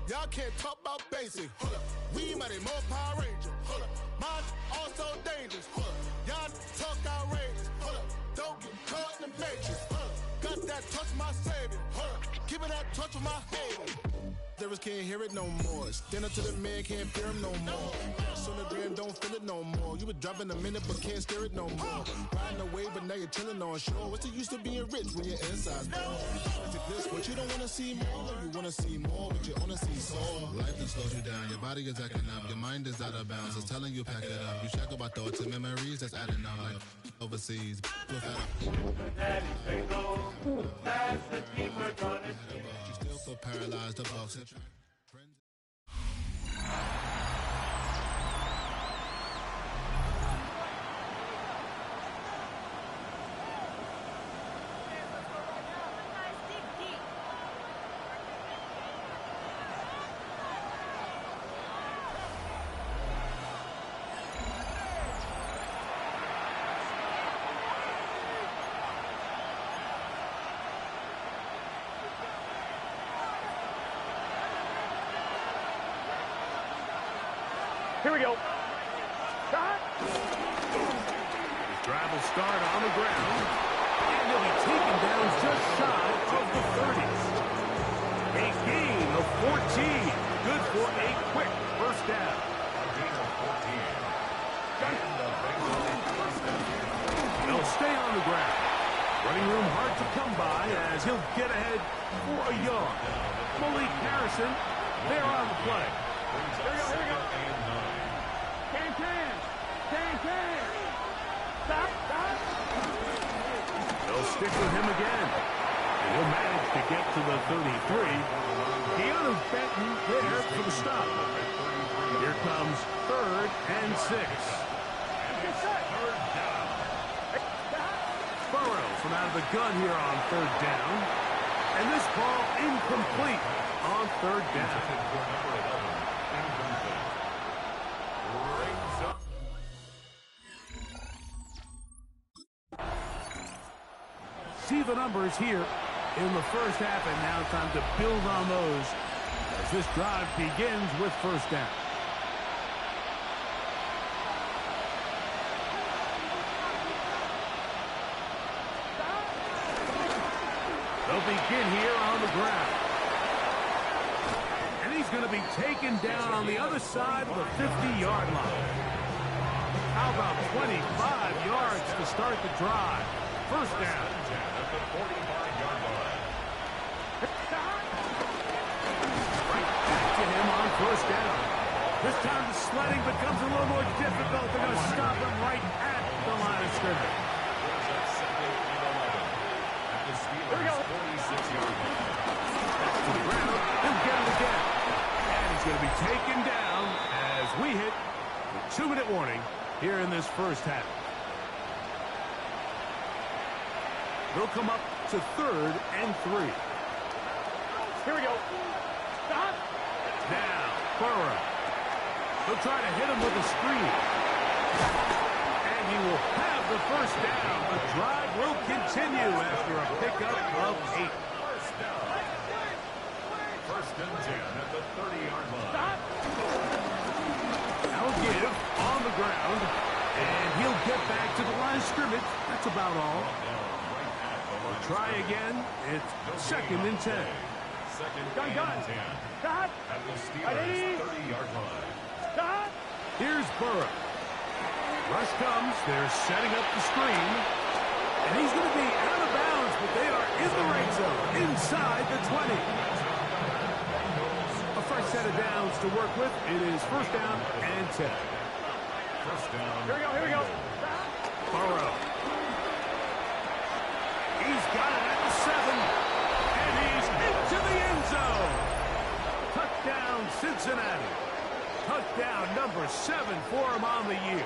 Y'all can't talk about basic. We might be more Power Ranger. Mine also dangerous. Y'all talk outrageous. Don't get caught in the matrix. Got that touch my savior. Give me that touch with my haters. Lyrics can't hear it no more. Stand up to the man, can't fear him no more. On the gram, don't feel it no more. You were driving a minute, but can't steer it no more. Riding away, but now you're chilling on shore. What's the use of being rich when your inside's poor? This, but you don't want to see more. You want to see more, but you only see soul. Life that slows you down. Your body is acting up. Your mind is out of bounds. It's telling you pack it up. You check about thoughts and memories that's adding up. Like overseas. Daddy, say go. That's the team we're gonna see. You still feel paralyzed above. Here we go. Shot. His drive will start on the ground. And he'll be taken down just shy of the 30s. A gain of 14. Good for a quick first down. A gain of 14. They'll stay on the ground. Running room hard to come by as he'll get ahead for a yard. Malik Harrison there on the play. Here we go, here we go. Can. Stop. They'll stick with him again. And he'll manage to get to the 33. Keanu Benton there for the stop. Here comes 3rd and 6. Burrow from out of the gun here on 3rd down. And this ball incomplete on 3rd down. see the numbers here in the first half, and now time to build on those as this drive begins with first down. They'll begin here on the ground. And he's going to be taken down on the other side of the 50-yard line. How about 25 yards to start the drive? First down. At the 45-yard line. Right back to him on first down. This time the sledding becomes a little more difficult. They're going to stop him right at the line of scrimmage. Here we go. 46-yard line. That's to the ground. He'll get it again. And he's going to be taken down as we hit the 2-minute warning here in this first half. They'll come up to 3rd and 3. Here we go. Stop. Now, Burrow. They'll try to hit him with a screen. And he will have the first down. The drive will continue after a pickup of 8. First and 10 at the 30-yard line. Stop. Now give on the ground. And he'll get back to the line of scrimmage. That's about all. Try again. It's 2nd and 10. Second Gun. and 10. Stop. At the Steelers' 30-yard line. Stop. Here's Burrow. Rush comes. They're setting up the screen. And he's going to be out of bounds, but they are in the red zone, inside the 20. A fresh set of downs to work with. It is first down and 10. First down. Here we go. Burrow. He's got it at the 7. And he's into the end zone. Touchdown, Cincinnati. Touchdown number 7 for him on the year.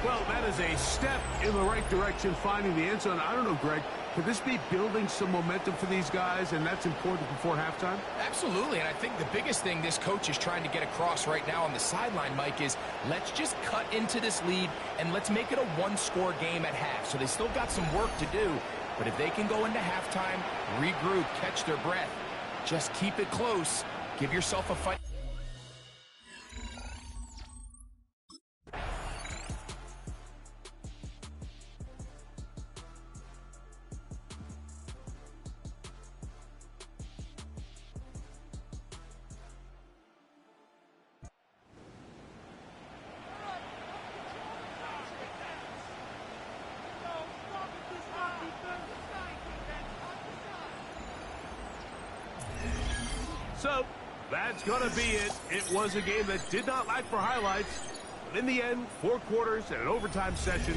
Well, that is a step in the right direction, finding the end zone. I don't know, Greg, could this be building some momentum for these guys, and that's important before halftime? Absolutely, and I think the biggest thing this coach is trying to get across right now on the sideline, Mike, is let's just cut into this lead, and let's make it a one-score game at half. So they still got some work to do, but if they can go into halftime, regroup, catch their breath, just keep it close, give yourself a fight. So, that's going to be it. It was a game that did not lack for highlights. But in the end, 4 quarters and an overtime session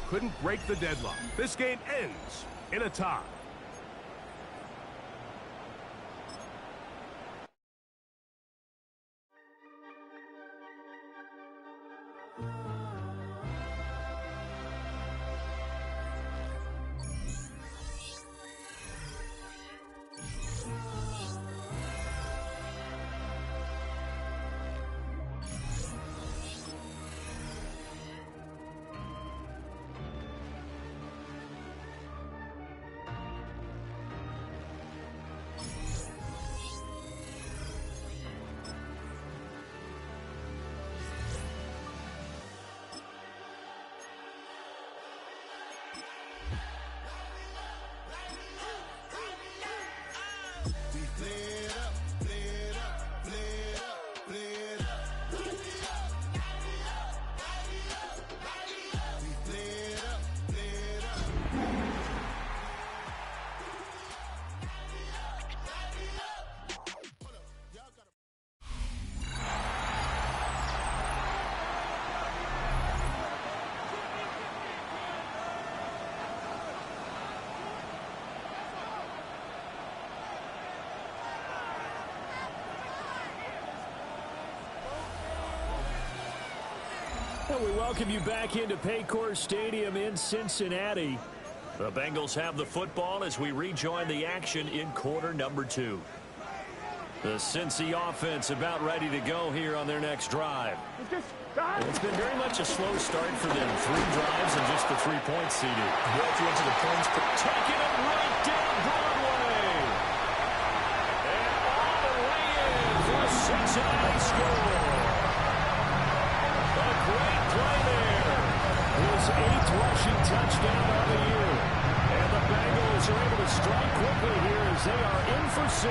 couldn't break the deadlock. This game ends in a tie. And we welcome you back into Paycor Stadium in Cincinnati. The Bengals have the football as we rejoin the action in quarter number 2. The Cincy offense about ready to go here on their next drive. It's been very much a slow start for them. 3 drives and just the 3 points seeded. Graduate to the points. Taking it right down Broadway. And all the way in for a Cincinnati score. A great play there. His 8th rushing touchdown of the year. And the Bengals are able to strike quickly here as they are in for 6.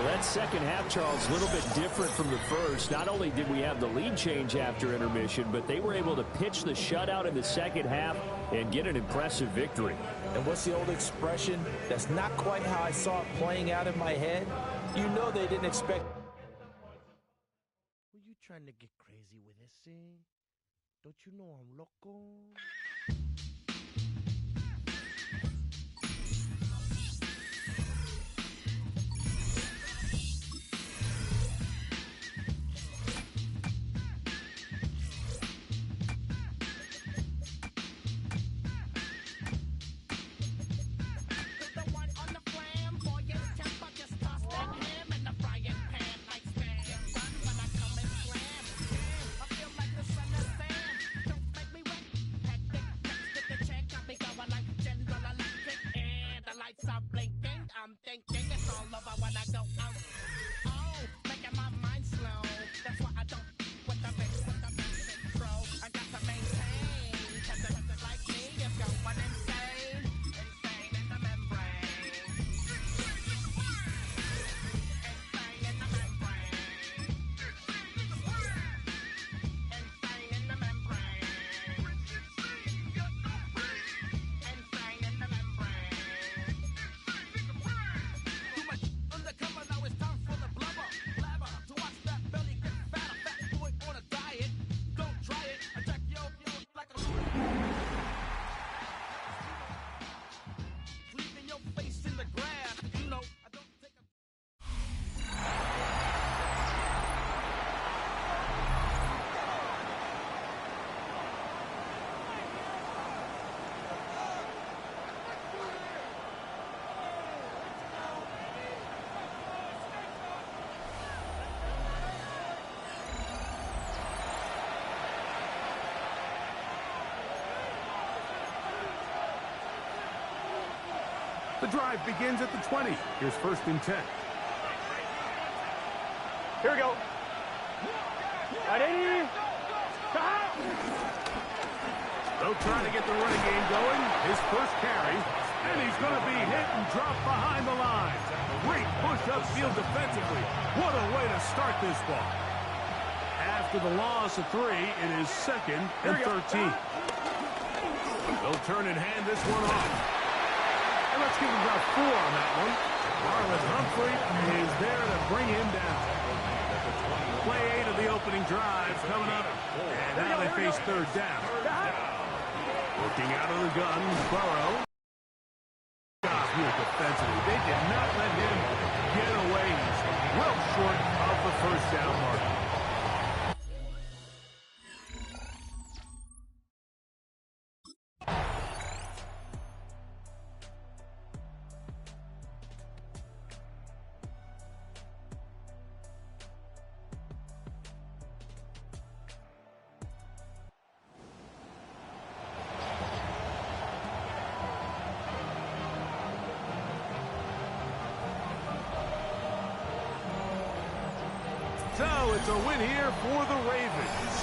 That second half, Charles, a little bit different from the first. Not only did we have the lead change after intermission, but they were able to pitch the shutout in the second half and get an impressive victory. And what's the old expression? That's not quite how I saw it playing out in my head. You know they didn't expect. Were you trying to get crazy with this, eh? Don't you know I'm loco? The drive begins at the 20. Here's 1st and 10. Here we go. Ready? They'll try to get the running game going. His first carry. And he's going to be hit and dropped behind the line. Great push upfield defensively. What a way to start this ball. After the loss of 3, it is 2nd and 13. They'll turn and hand this one off. And let's give him about 4 on that one. Marlon Humphrey is there to bring him down. Play 8 of the opening drive coming up. And now they face 3rd down. Looking out of the gun, Burrow. Here defensively. They did not let him get away. He's well short of the 1st down mark. So it's a win here for the Ravens.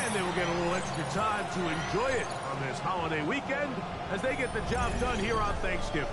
And they will get a little extra time to enjoy it on this holiday weekend as they get the job done here on Thanksgiving.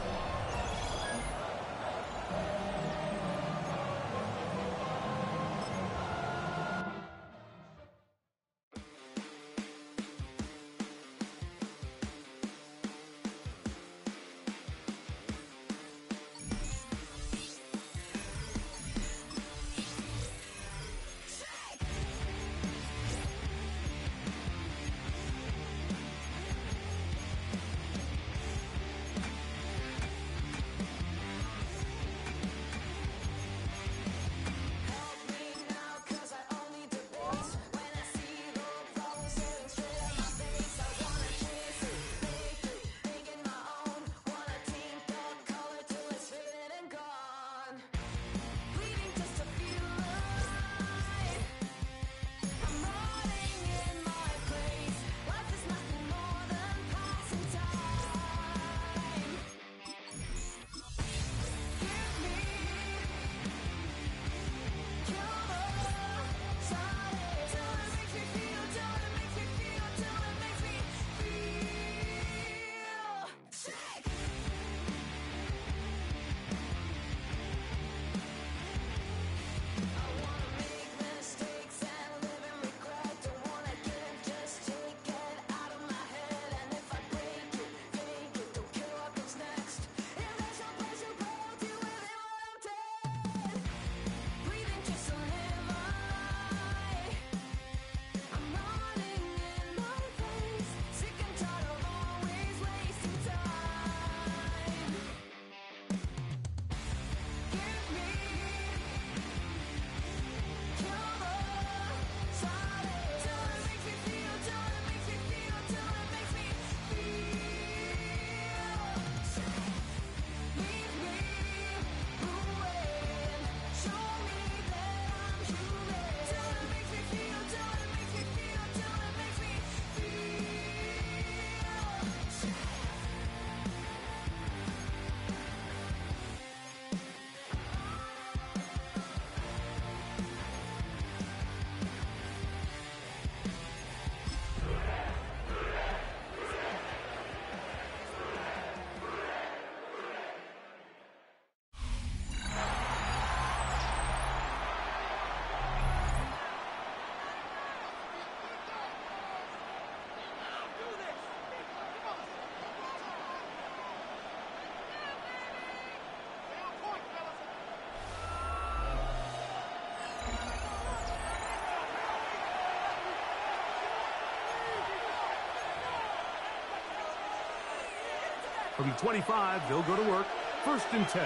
From the 25, they'll go to work. 1st and 10.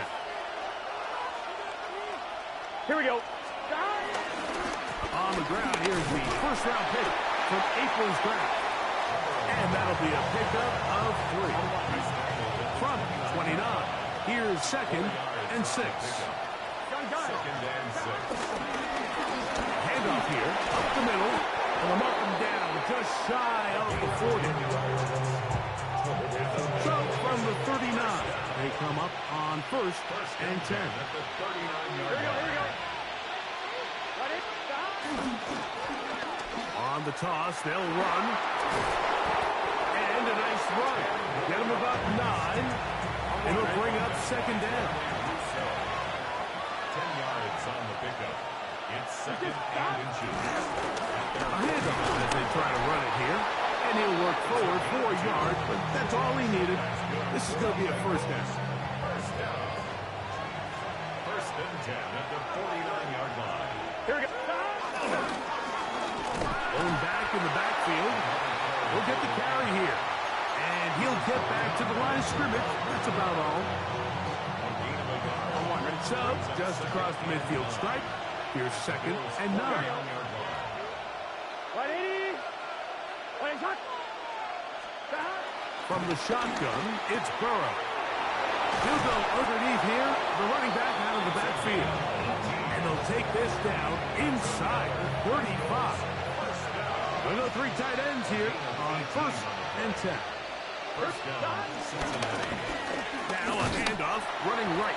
Here we go. On the ground, here's the first-round pick from April's draft. And that'll be a pickup of 3. From 29, here's 2nd and 6. Handoff here, up the middle, and I'm up and down, just shy of the 40. So from the 39, they come up on 1st and 10. Here we go. On the toss, they'll run. And a nice run. Get them about 9. It'll bring up 2nd down. 10 yards on the pickup. It's 2nd and inches. A handoff as they try to run it here. And he'll work forward 4 yards, but that's all he needed. This is going to be a 1st down. 1st and 10 at the 49-yard line. Here we go. Going back in the backfield. He'll get the carry here. And he'll get back to the line of scrimmage. That's about all. So, just across the midfield stripe. Here's 2nd and 9. 180. From the shotgun, it's Burrow. He'll go underneath here. The running back out of the backfield. And they'll take this down inside the 35. We'll go 3 tight ends here on 1st and 10. First down, Cincinnati. Now a handoff, running right.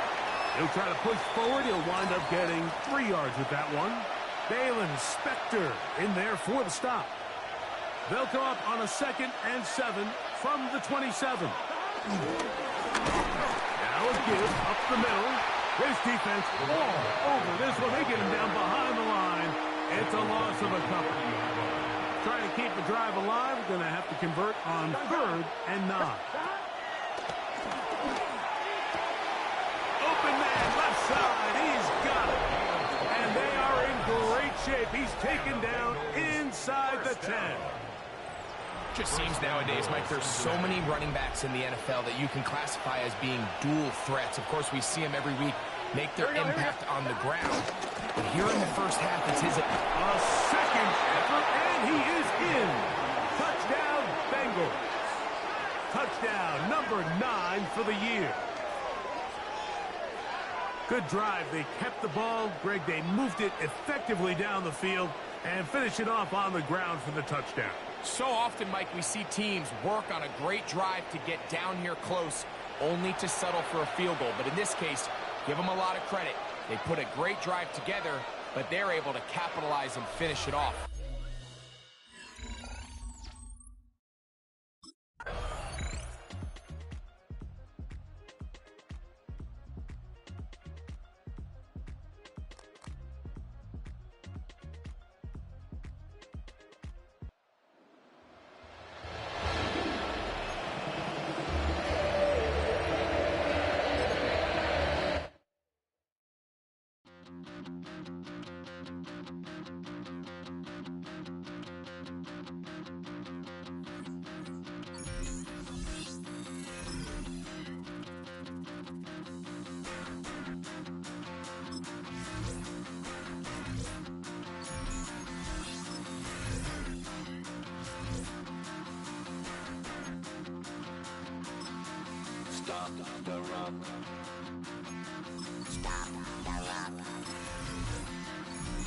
He'll try to push forward. He'll wind up getting 3 yards with that one. Dalen Spector in there for the stop. They'll come up on a 2nd and 7 from the 27. Now a give up the middle. His defense all over this one. They get him down behind the line. It's a loss of a couple. Trying to keep the drive alive. We're going to have to convert on 3rd and 9. Open man, left side. He's got it. And they are in great shape. He's taken down inside the 10. Just seems nowadays, Mike, there's so many running backs in the NFL that you can classify as being dual threats. Of course, we see them every week make their impact on the ground. But here in the first half, it's his... A second effort, and he is in. Touchdown, Bengals. Touchdown, number 9 for the year. Good drive. They kept the ball. Greg, they moved it effectively down the field and finish it off on the ground for the touchdown. So often, Mike, we see teams work on a great drive to get down here close, only to settle for a field goal. But in this case, give them a lot of credit. They put a great drive together, but they're able to capitalize and finish it off. Stop the run. Stop the run.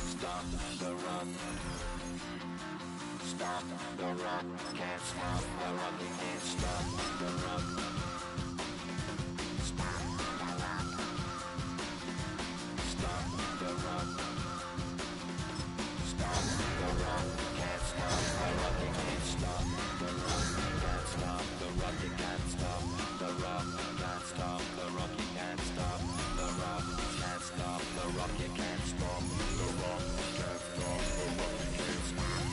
Stop the run. Stop the run. Can't stop the run. We can't stop the run. Stop the run. Stop the run. Stop the run. Can't stop the run. We can't stop the run. Can't stop the run. You can't stop the run. Can't stop the run. You can't stop the run. Can't stop the run. You can't stop the run. Can't stop the run. You can't stop.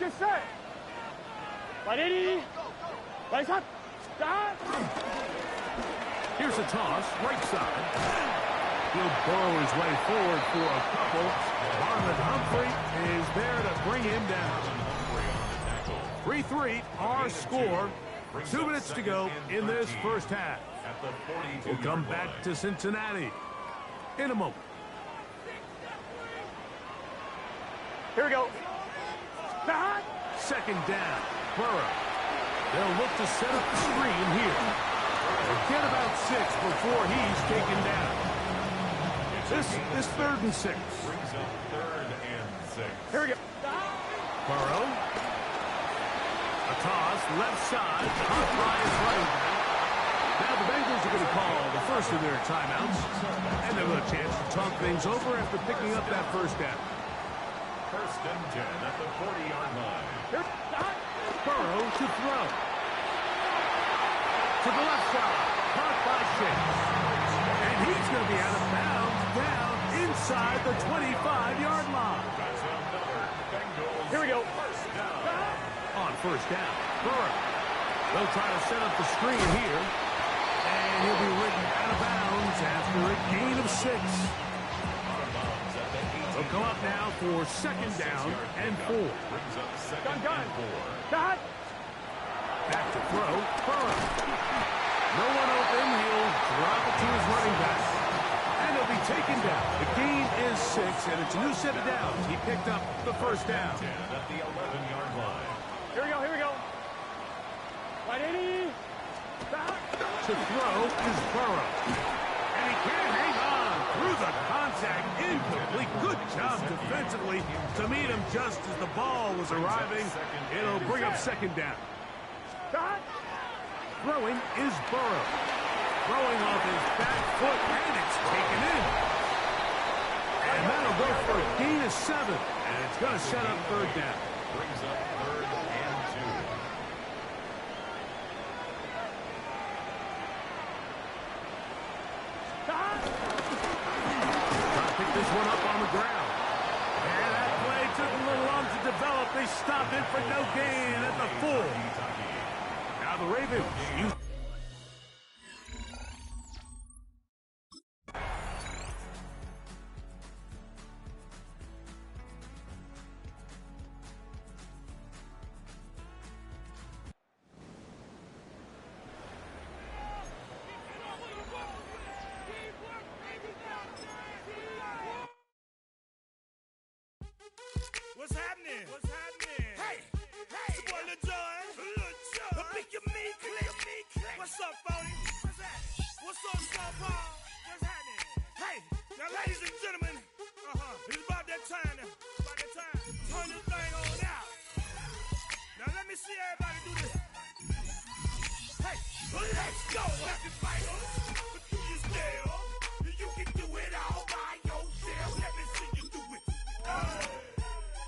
get set. Right 80. Right shot. Stop. Here's a toss, right side. He'll burrow his way forward for a couple. Marlon Humphrey is there to bring him down. 3-3, our score. 2 minutes to go in this first half. We'll come back to Cincinnati in a moment. Here we go. Second down, Burrow. They'll look to set up the screen here. They'll get about 6 before he's taken down. This is 3rd and 6. Brings up 3rd and 6. Here we go. Burrow. A toss, left side, caught by his running back. Now the Bengals are going to call the first of their timeouts, and they'll have a chance to talk things over after picking up that first down. 1st and 10 at the 40-yard line. Burrow to throw. To the left side, caught by Shakes. And he's going to be out of bounds down inside the 25-yard line. Here we go. On first down, Burrow. They'll try to set up the screen here. And he'll be ridden out of bounds after a gain of 6. They'll come up now for 2nd down and 4. Brings up 2nd and 4. Got. Back to throw, Burrow. No one open, he'll drop it to his running back. And he'll be taken down. The gain is 6, and it's a new set of downs. He picked up the first down. 10 at the 11-yard line. Here we go, here we go. Right 80. To throw is Burrow. And he can't hang on through the contact. Incomplete. Good job defensively to meet him just as the ball was arriving. It'll bring up 2nd down. Throwing is Burrow. Throwing off his back foot, and it's taken in. And that'll go for a gain of 7. And it's going to set up 3rd down. Brings up 3rd and 2. Trying to pick this one up on the ground. And that play took a little long to develop. They stopped it for no gain at the 4. Now the Ravens use. What's happening? What's happening? Hey, hey, it's your boy Lil Jon. Lil Jon. The big your me click. What's up, Phony? What's happening? What's up, Sean Paul? What's happening? Hey, now, ladies and gentlemen, it's about that time. About that time. Turn this thing on out. Now let me see everybody do this. Hey, let's go. Happy fighters, but do you still? You can do it all by yourself. Let me see you do it.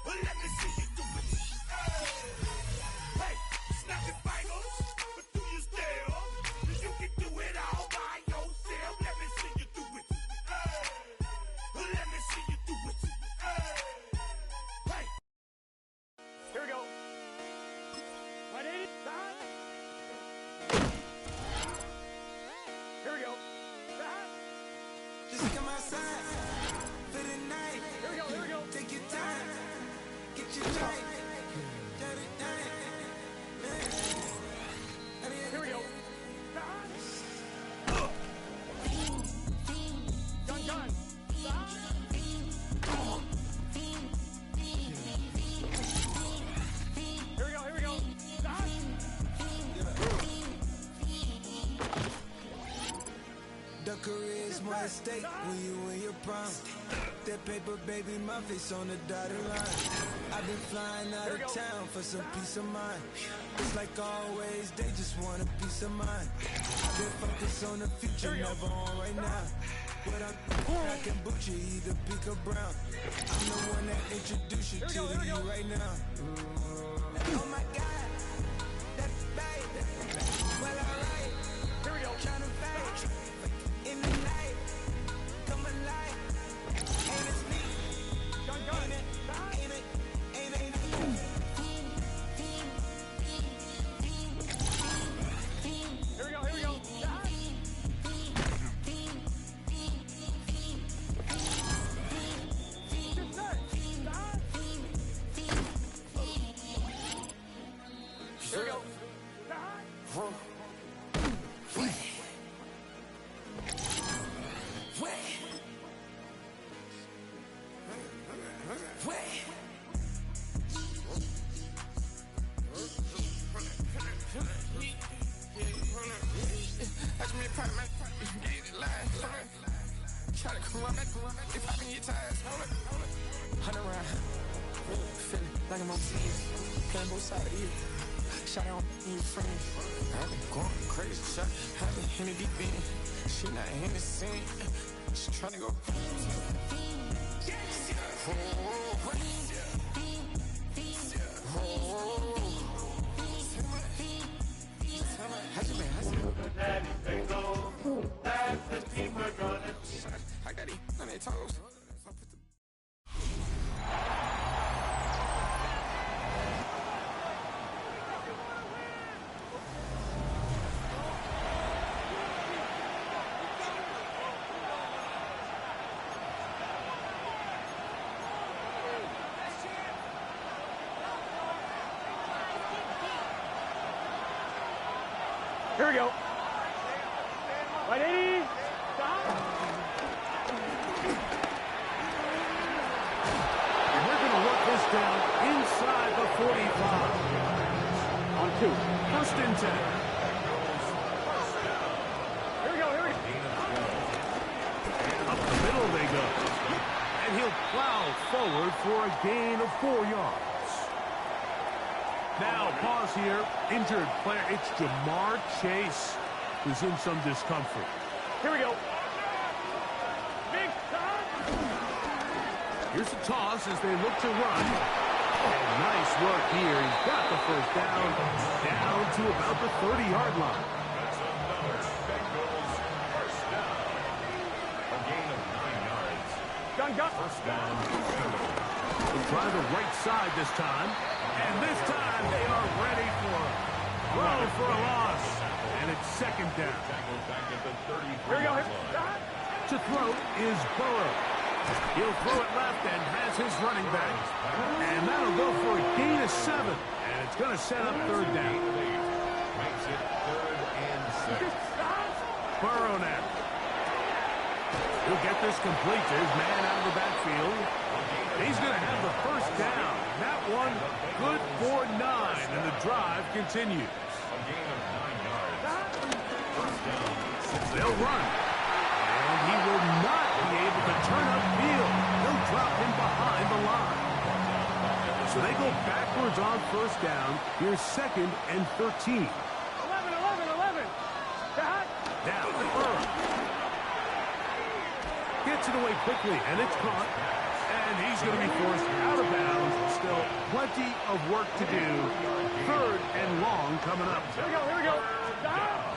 Let me see you do it. Hey, snap your fingers, but do you still? You can do it all by yourself. Let me see you do it. Let me see you do it. Hey. Here we go. 180. Here we go. Just come outside for the night. Here we go, here we go. Take your time. Get your drink. Here we go. Gun. Here we go. The career's more at stake when you win your prime. That paper, baby, my face on the dotted line. I've been flying out of town for some peace of mind. It's like always, they just want a piece of mind. I've been focused on the future, never on right now. But I can boot you either pink or brown. I'm the one that introduced you to the you right now. Oh my God, that's baby. Well, alright. Here we go. Tryna fight in the night. Come alive. Ain't it me? Gun. Ain't it? Here we go. Try to corrupt it, they popping your tires, hold it. 100 round, feeling like I'm on TV, playing both sides of you. Shot on your friends, I've been going crazy, shot, I've been in the deep end. She not in the scene, she tryna go. How's you been? Daddy, they go. That's the team we're gonna. Hi, Daddy. On their toes. Here we go. Right 80. Stop. And we're going to work this down inside the 45. On 2. First and 10. Here we go. Here we go. Up the middle they go. And he'll plow forward for a gain of 4 yards. Now, pause here. Injured player. It's Jamar Chase who's in some discomfort. Here we go. Big time. Here's the toss as they look to run. And nice work here. He's got the first down. Down to about the 30-yard line. That's another Bengals first down. A gain of 9 yards. Gun. First down. They'll try the right side this time. And this time they are ready for a throw for a loss. And it's second down. Back at the 33. Here we go. To throw is Burrow. He'll throw it left and has his running back. And that'll go for a gain of 7. And it's going to set up third down. Makes it 3rd and 6. Burrow now. He'll get this complete to his man out of the backfield. He's going to have the first down. That one good for 9, and the drive continues. A gain of 9 yards. First down. They'll run. And he will not be able to turn upfield. They'll drop him behind the line. So they go backwards on first down. Here's 2nd and 13. 11. Now, Burrow. Gets it away quickly, and it's caught. And he's going to be forced out of bounds. Still plenty of work to do. 3rd and long coming up. Here we go. Stop.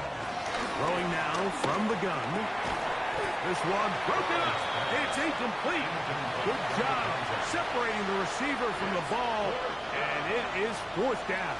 Throwing now from the gun. This one broken up. It's incomplete. Good job separating the receiver from the ball. And it is 4th down.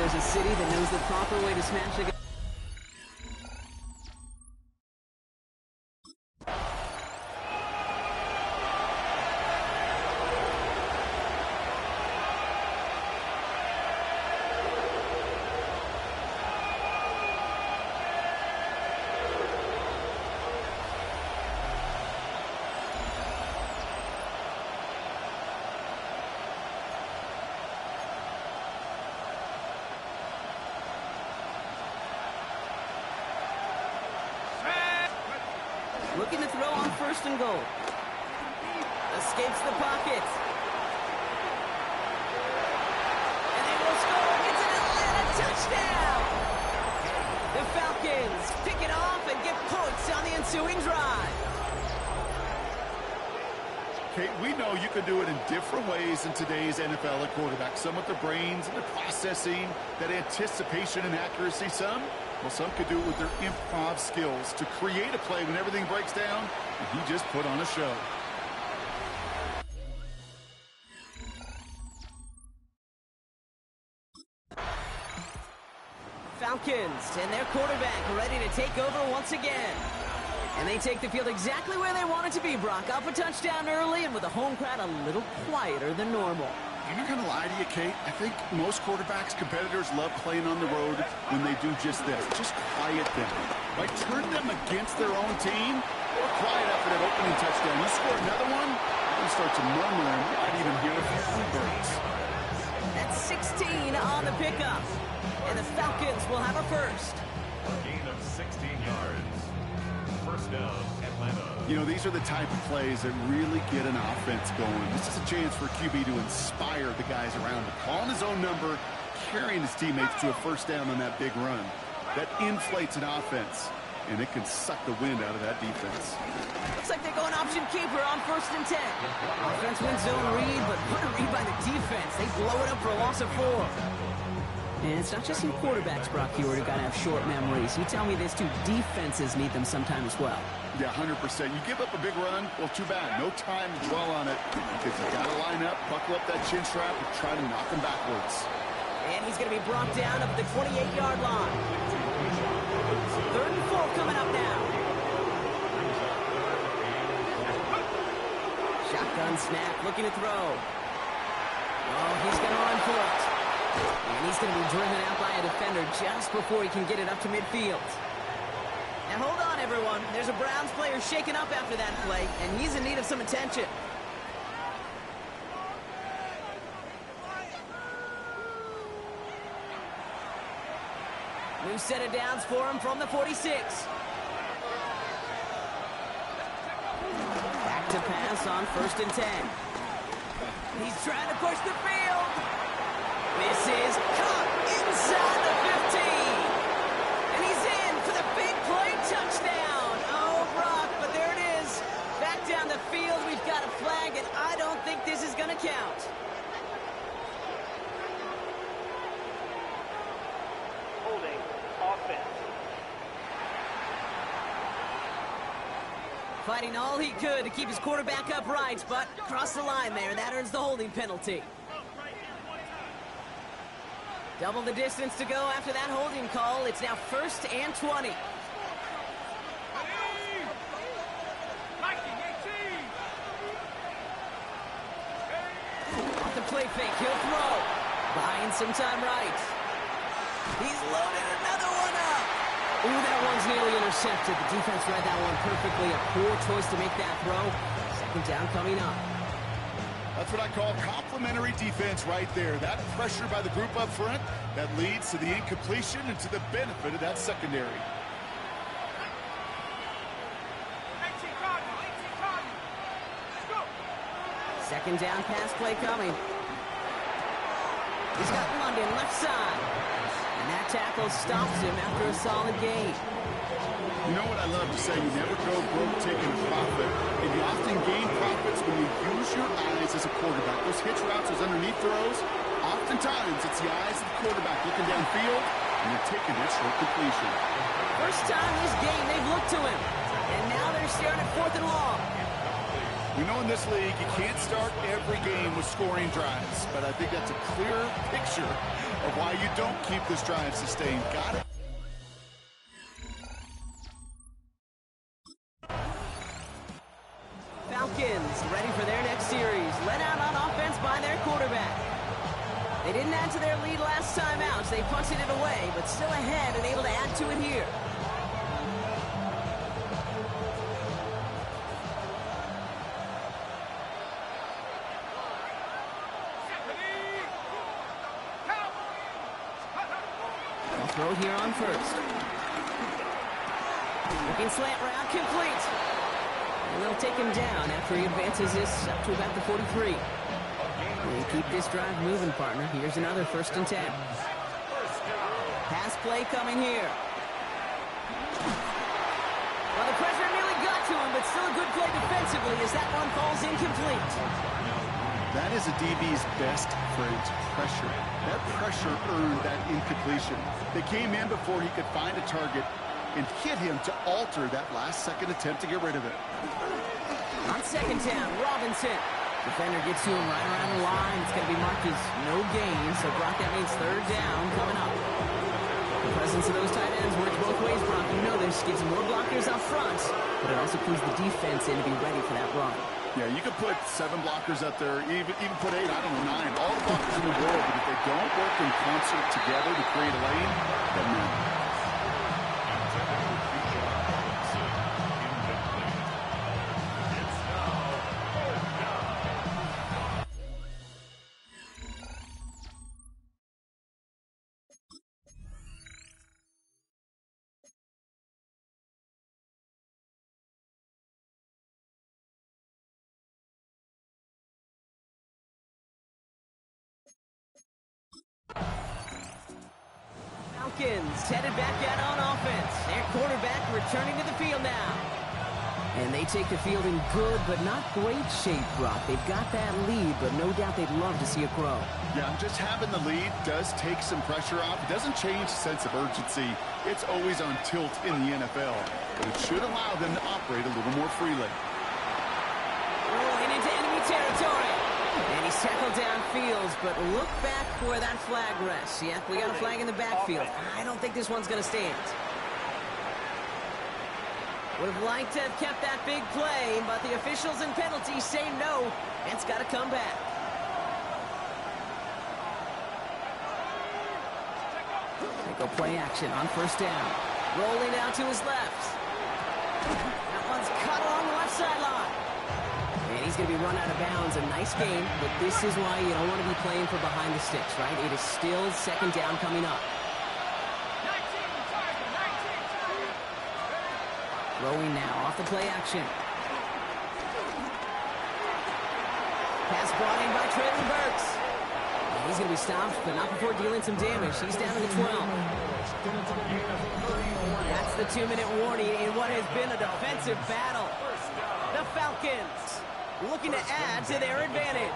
there's a city that knows the proper way to smash a... Looking to throw on first and goal. Escapes the pocket. And they will score. It's an Atlanta touchdown. The Falcons pick it off and get points on the ensuing drive. Okay, we know you can do it in different ways in today's NFL at quarterback. Some with their brains and their processing, that anticipation and accuracy. Some could do it with their improv skills to create a play when everything breaks down, and he just put on a show. Falcons and their quarterback ready to take over once again. And they take the field exactly where they want it to be, Brock. Up a touchdown early and with a home crowd a little quieter than normal. I'm not going to lie to you, Kate. I think most quarterbacks, competitors love playing on the road when they do just this. Just quiet them. Like turn them against their own team or quiet after that opening touchdown. You score another one, you start to murmur and you might even hear a few birds. That's 16 on the pickup. And the Falcons will have a first. A gain of 16 yards. First down, Atlanta. You know, these are the type of plays that really get an offense going. This is a chance for QB to inspire the guys around him. Calling his own number, carrying his teammates to a first down on that big run. That inflates an offense, and it can suck the wind out of that defense. Looks like they're going option keeper on 1st and 10. Offense wins zone read, but what a read by the defense. They blow it up for a loss of 4. And it's not just some quarterbacks, Brock Hewitt, who got to have short memories. You tell me this too, defenses need them sometime as well. Yeah, 100%. You give up a big run, well, too bad. No time to dwell on it because you got to line up, buckle up that chin strap, and try to knock him backwards. And he's going to be brought down up at the 28-yard line. 3rd and 4 coming up now. Shotgun snap, looking to throw. Oh, he's going to run for it. And he's going to be driven out by a defender just before he can get it up to midfield. Now hold on, everyone. There's a Browns player shaken up after that play, and he's in need of some attention. New set of downs for him from the 46. Back to pass on 1st and 10. He's trying to push the field. This is caught inside the 15. And he's in for the big play touchdown. Oh, Brock, but there it is. Back down the field, we've got a flag, and I don't think this is going to count. Holding offense. Fighting all he could to keep his quarterback upright, but crossed the line there. That earns the holding penalty. Double the distance to go after that holding call. It's now 1st and 20. Off the play fake, he'll throw. Buying some time right. He's loaded another one up. Ooh, that one's nearly intercepted. The defense read that one perfectly. A poor choice to make that throw. 2nd down coming up. That's what I call complimentary defense right there. That pressure by the group up front, that leads to the incompletion and to the benefit of that secondary. Second down pass play coming. He's got London left side. And that tackle stops him after a solid gain. You know what I love to say? You never go broke taking a profit. And you often gain profits when you use your eyes as a quarterback. Those hitch routes, those underneath throws, oftentimes it's the eyes of the quarterback looking downfield, and you're taking that short completion. First time this game they've looked to him. And now they're staring at 4th and long. We know in this league you can't start every game with scoring drives, but I think that's a clear picture of why you don't keep this drive sustained. Got it? Falcons ready for their next series. Led out on offense by their quarterback. They didn't add to their lead last time out, so they punted it away, but still ahead and able to add to it here. They'll throw it here on first. Looking slant route, complete. And they'll take him down after he advances this up to about the 43. They keep this drive moving, partner. Here's another 1st and 10. Pass play coming here. Well, the pressure nearly got to him, but still a good play defensively as that one falls incomplete. That is a DB's best friend, pressure. That pressure earned that incompletion. They came in before he could find a target and hit him to alter that last-second attempt to get rid of it. On 2nd down, Robinson. Defender gets to him right around the line. It's going to be marked as no gain, so Brock, that means 3rd down coming up. The presence of those tight ends works both ways, Brock. You know this. Gives more blockers up front, but it also clues the defense in to be ready for that run. Yeah, you could put 7 blockers up there, even put 8, I don't know, 9. All the blockers in the world, but if they don't work in concert together to create a lane, doesn't matter. Falcons headed back out on offense. Their quarterback returning to the field now. And they take the field in good but not great shape, Brock. They've got that lead, but no doubt they'd love to see it grow. Yeah, just having the lead does take some pressure off. It doesn't change the sense of urgency. It's always on tilt in the NFL. But it should allow them to operate a little more freely. Rolling into enemy territory. And he's tackled downfield, but look back where that flag rests. Yeah, we got a flag in the backfield. I don't think this one's going to stand. Would have liked to have kept that big play, but the officials and penalties say no, and it's got to come back. They go play action on 1st down. Rolling out to his left. That one's cut along the left sideline. And he's going to be run out of bounds. A nice game, but this is why you don't want to be playing for behind the sticks, right? It is still 2nd down coming up. Throwing now off the play action. Pass brought in by Traylon Burks. And he's going to be stopped, but not before dealing some damage. He's down to the 12. That's the 2-minute warning in what has been a defensive battle. The Falcons looking to add to their advantage.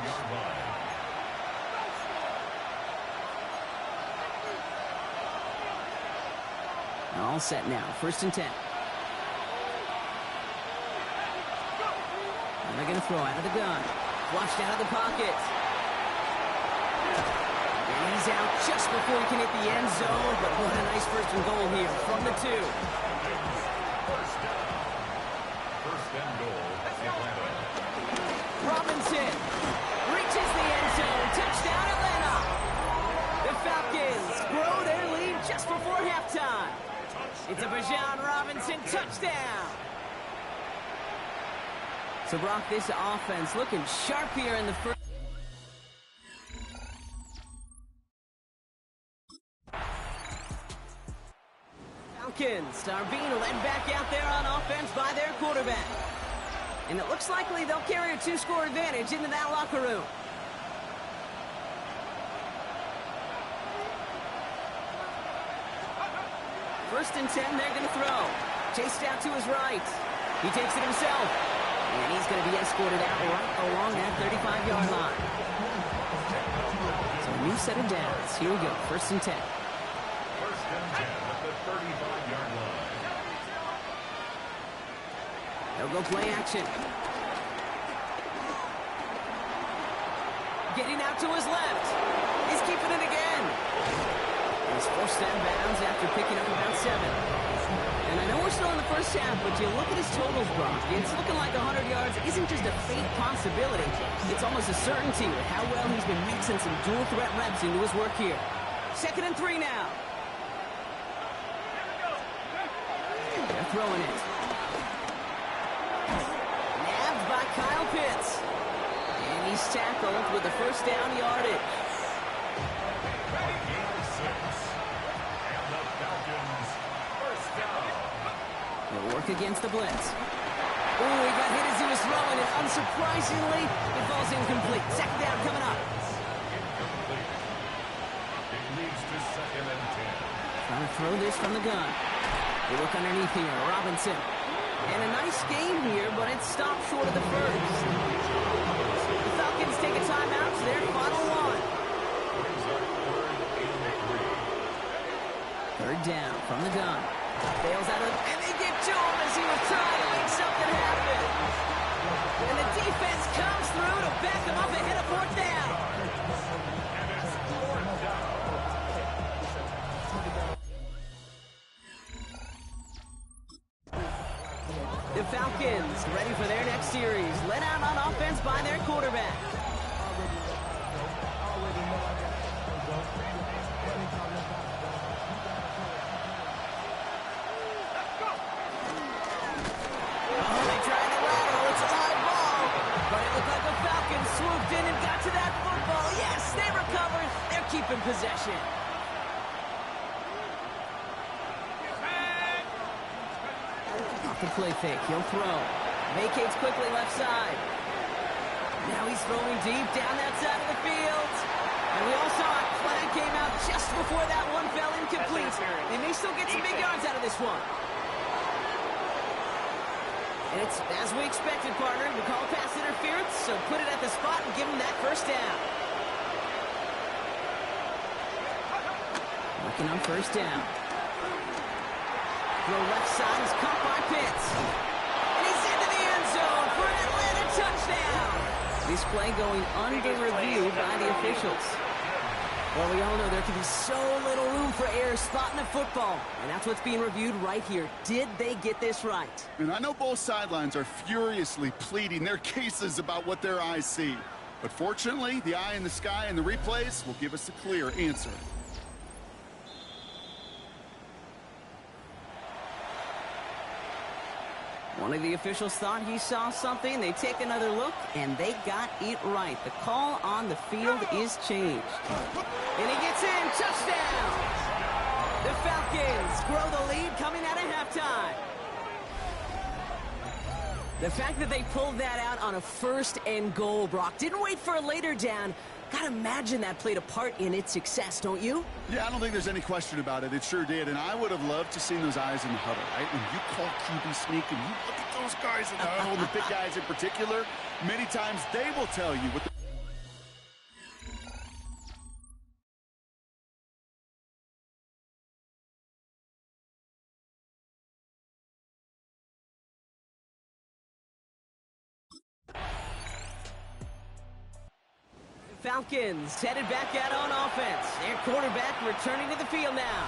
All set now. 1st and 10. And they're going to throw out of the gun. Flushed out of the pocket. And he's out just before he can hit the end zone. But what a nice 1st and goal here from the 2. First and goal. Robinson reaches the end zone. Touchdown, Atlanta. The Falcons grow their lead just before halftime. It's a Bijan Robinson touchdown. So, Brock, this offense looking sharp here in the first. Falcons are being led back out there on offense by their quarterback. And it looks likely they'll carry a 2-score advantage into that locker room. First and 10, they're going to throw. Chased out to his right. He takes it himself. And he's going to be escorted out right along that 35-yard line. So a new set of downs. Here we go. 1st and 10. 1st and 10 at the 35-yard line. They'll go play action. getting out to his left. He's keeping it again. He's forced out of bounds after picking up about 7. And I know we're still in the first half, but you look at his totals, Brock. It's looking like 100 yards isn't just a faint possibility. It's almost a certainty with how well he's been mixing some dual threat reps into his work here. 2nd and 3 now. They're throwing it. Nabbed by Kyle Pitts. And he's tackled with the first down yardage. They'll work against the blitz. Oh, he got hit as he was throwing it. Unsurprisingly, it falls incomplete. 2nd down coming up. It leads to 2nd and 10. Trying to throw this from the gun. They look underneath here. Robinson. And a nice game here, but it stopped short of the first. The Falcons take a timeout to their final one. 3rd down from the gun. Bails out of, and they get to him as he was trying to make something happen. And the defense comes through to back him up ahead of 4th down. The Falcons ready for their next series. Led out on offense by their quarterback. Swooped in and got to that football. Yes, they recovered. They're keeping possession. Off the play fake. He'll throw. Vacates quickly left side. Now he's throwing deep down that side of the field. And we all saw a flag came out just before that one fell incomplete. They may still get some big yards out of this one. And it's as we expected, partner. We call pass interference, so put it at the spot and give him that first down. Looking on 1st down. Throw left side is caught by Pitts. And he's into the end zone for an Atlanta touchdown. This play going under review by the officials. Well, we all know there can be so little room for error spotting a football. And that's what's being reviewed right here. Did they get this right? And I know both sidelines are furiously pleading their cases about what their eyes see. But fortunately, the eye in the sky and the replays will give us a clear answer. One of the officials thought he saw something. They take another look, and they got it right. The call on the field is changed. And he gets in. Touchdown! The Falcons grow the lead coming out of halftime. The fact that they pulled that out on a 1st and goal, Brock, didn't wait for a later down. Gotta imagine that played a part in its success, don't you? Yeah, I don't think there's any question about it. It sure did. And I would have loved to seen those eyes in the huddle, right? When you call QB sneak and you look at those guys in the huddle, and the big guys in particular, many times they will tell you what the Falcons headed back out on offense. Their quarterback returning to the field now.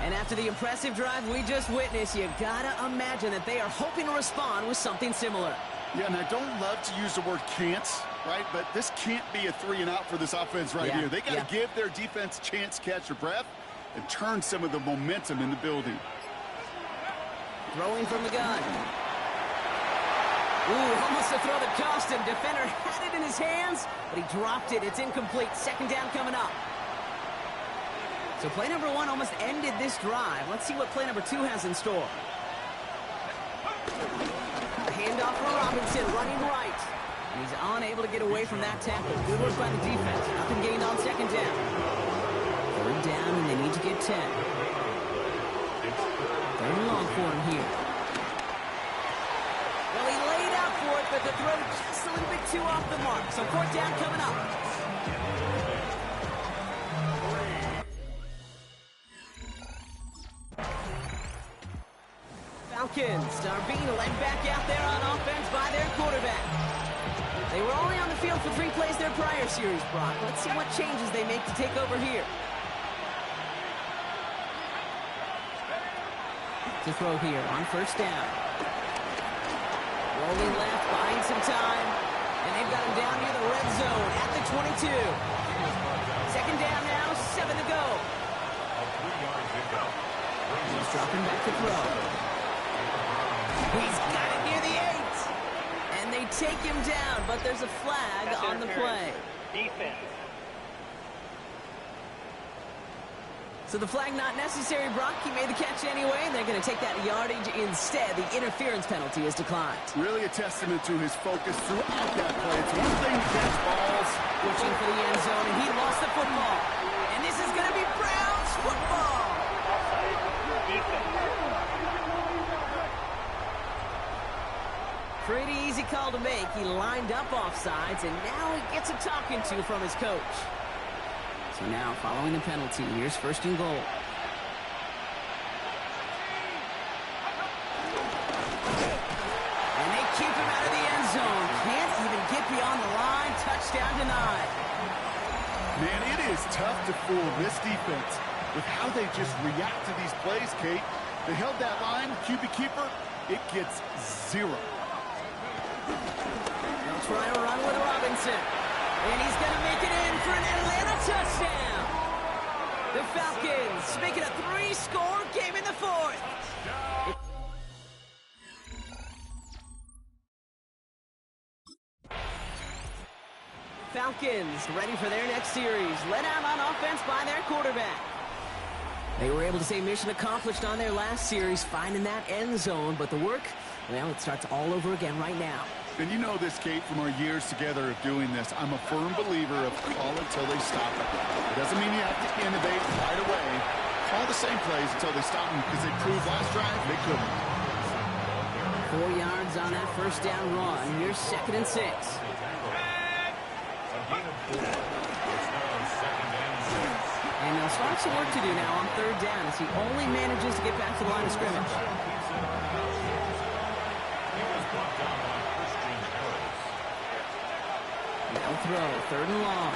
And after the impressive drive we just witnessed, you gotta imagine that they are hoping to respond with something similar. Yeah, and I don't love to use the word can't, right? But this can't be a 3-and-out for this offense right here. They got to give their defense a chance to catch their breath and turn some of the momentum in the building. Throwing from the gun. Ooh, almost a throw that cost him. Defender had it in his hands, but he dropped it. It's incomplete. 2nd down coming up. So play number 1 almost ended this drive. Let's see what play number 2 has in store. A handoff for Robinson, running right. And he's unable to get away from that tackle. Good work by the defense. Nothing gained on 2nd down. 3rd down, and they need to get 10. 3rd and long for him here. Well, he laid out for it, but the throw just a little bit too off the mark. So 4th down coming up. Falcons are being led back out there on offense by their quarterback. They were only on the the field for 3 plays their prior series, Brock. Let's see what changes they make to take over here. To throw here on first down. Rolling left, buying some time. And they've got him down near the red zone at the 22. Second down now, 7 to go. He's dropping back to throw. He's got it near the 8. And they take him down, but there's a flag on the play. Defense. So the flag not necessary, Brock. He made the catch anyway, and they're going to take that yardage instead. The interference penalty is declined. Really a testament to his focus throughout that play. It's one thing to catch balls. Pushing for the end zone, and he lost the football. And this is going to be Browns football. Pretty easy call to make. He lined up offsides, and now he gets a talking to from his coach. So now, following the penalty, here's first and goal. And they keep him out of the end zone. Can't even get beyond the line. Touchdown denied. Man, it is tough to fool this defense with how they just react to these plays, Kate. They held that line, QB keeper, it gets 0. They'll try to run with Robinson. And he's going to make it in for an Atlanta touchdown. The Falcons make it a 3-score game in the 4th. Falcons ready for their next series. Led out on offense by their quarterback. They were able to say mission accomplished on their last series, finding that end zone. But the work, well, it starts all over again right now. And you know this, Kate, from our years together of doing this. I'm a firm believer of call it till they stop it. It doesn't mean you have to innovate right away. Call the same plays until they stop them, because they proved last drive they couldn't. 4 yards on that first down run. Here's 2nd and 6. And they'll start some work to do now on 3rd down as he only manages to get back to the line of scrimmage. Now throw, 3rd and long.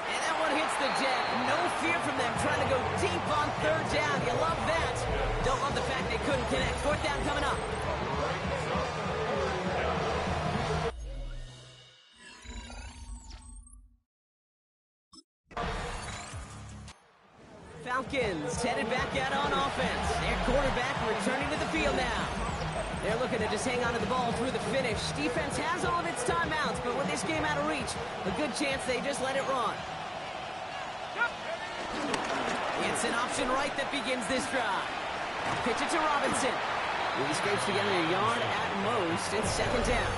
And that one hits the jet. No fear from them trying to go deep on 3rd down. You love that. Don't love the fact they couldn't connect. 4th down coming up. Falcons headed back out on offense. Their quarterback returning to the field now. They're looking to just hang on to the ball through the finish. Defense has all of its timeouts, but with this game out of reach, a good chance they just let it run. It's an option right that begins this drive. Pitch it to Robinson. He scrapes together a yard at most. It's 2nd down.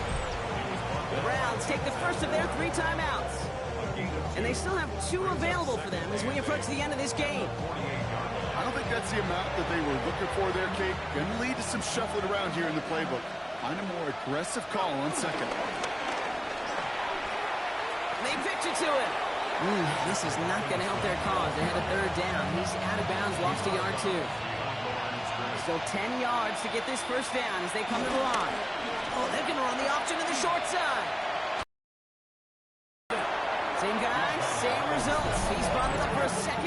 The Browns take the first of their 3 timeouts. And they still have 2 available for them as we approach the end of this game. I don't think that's the amount that they were looking for there, Kate. Going to lead to some shuffling around here in the playbook. Find a more aggressive call on 2nd. They pitch it to him. This is not going to help their cause. They had a 3rd down. He's out of bounds, lost a yard too. Still 10 yards to get this first down as they come to the line. Oh, they're going to run the option to the short side. Same guy, same results. He's bundled up for a 2nd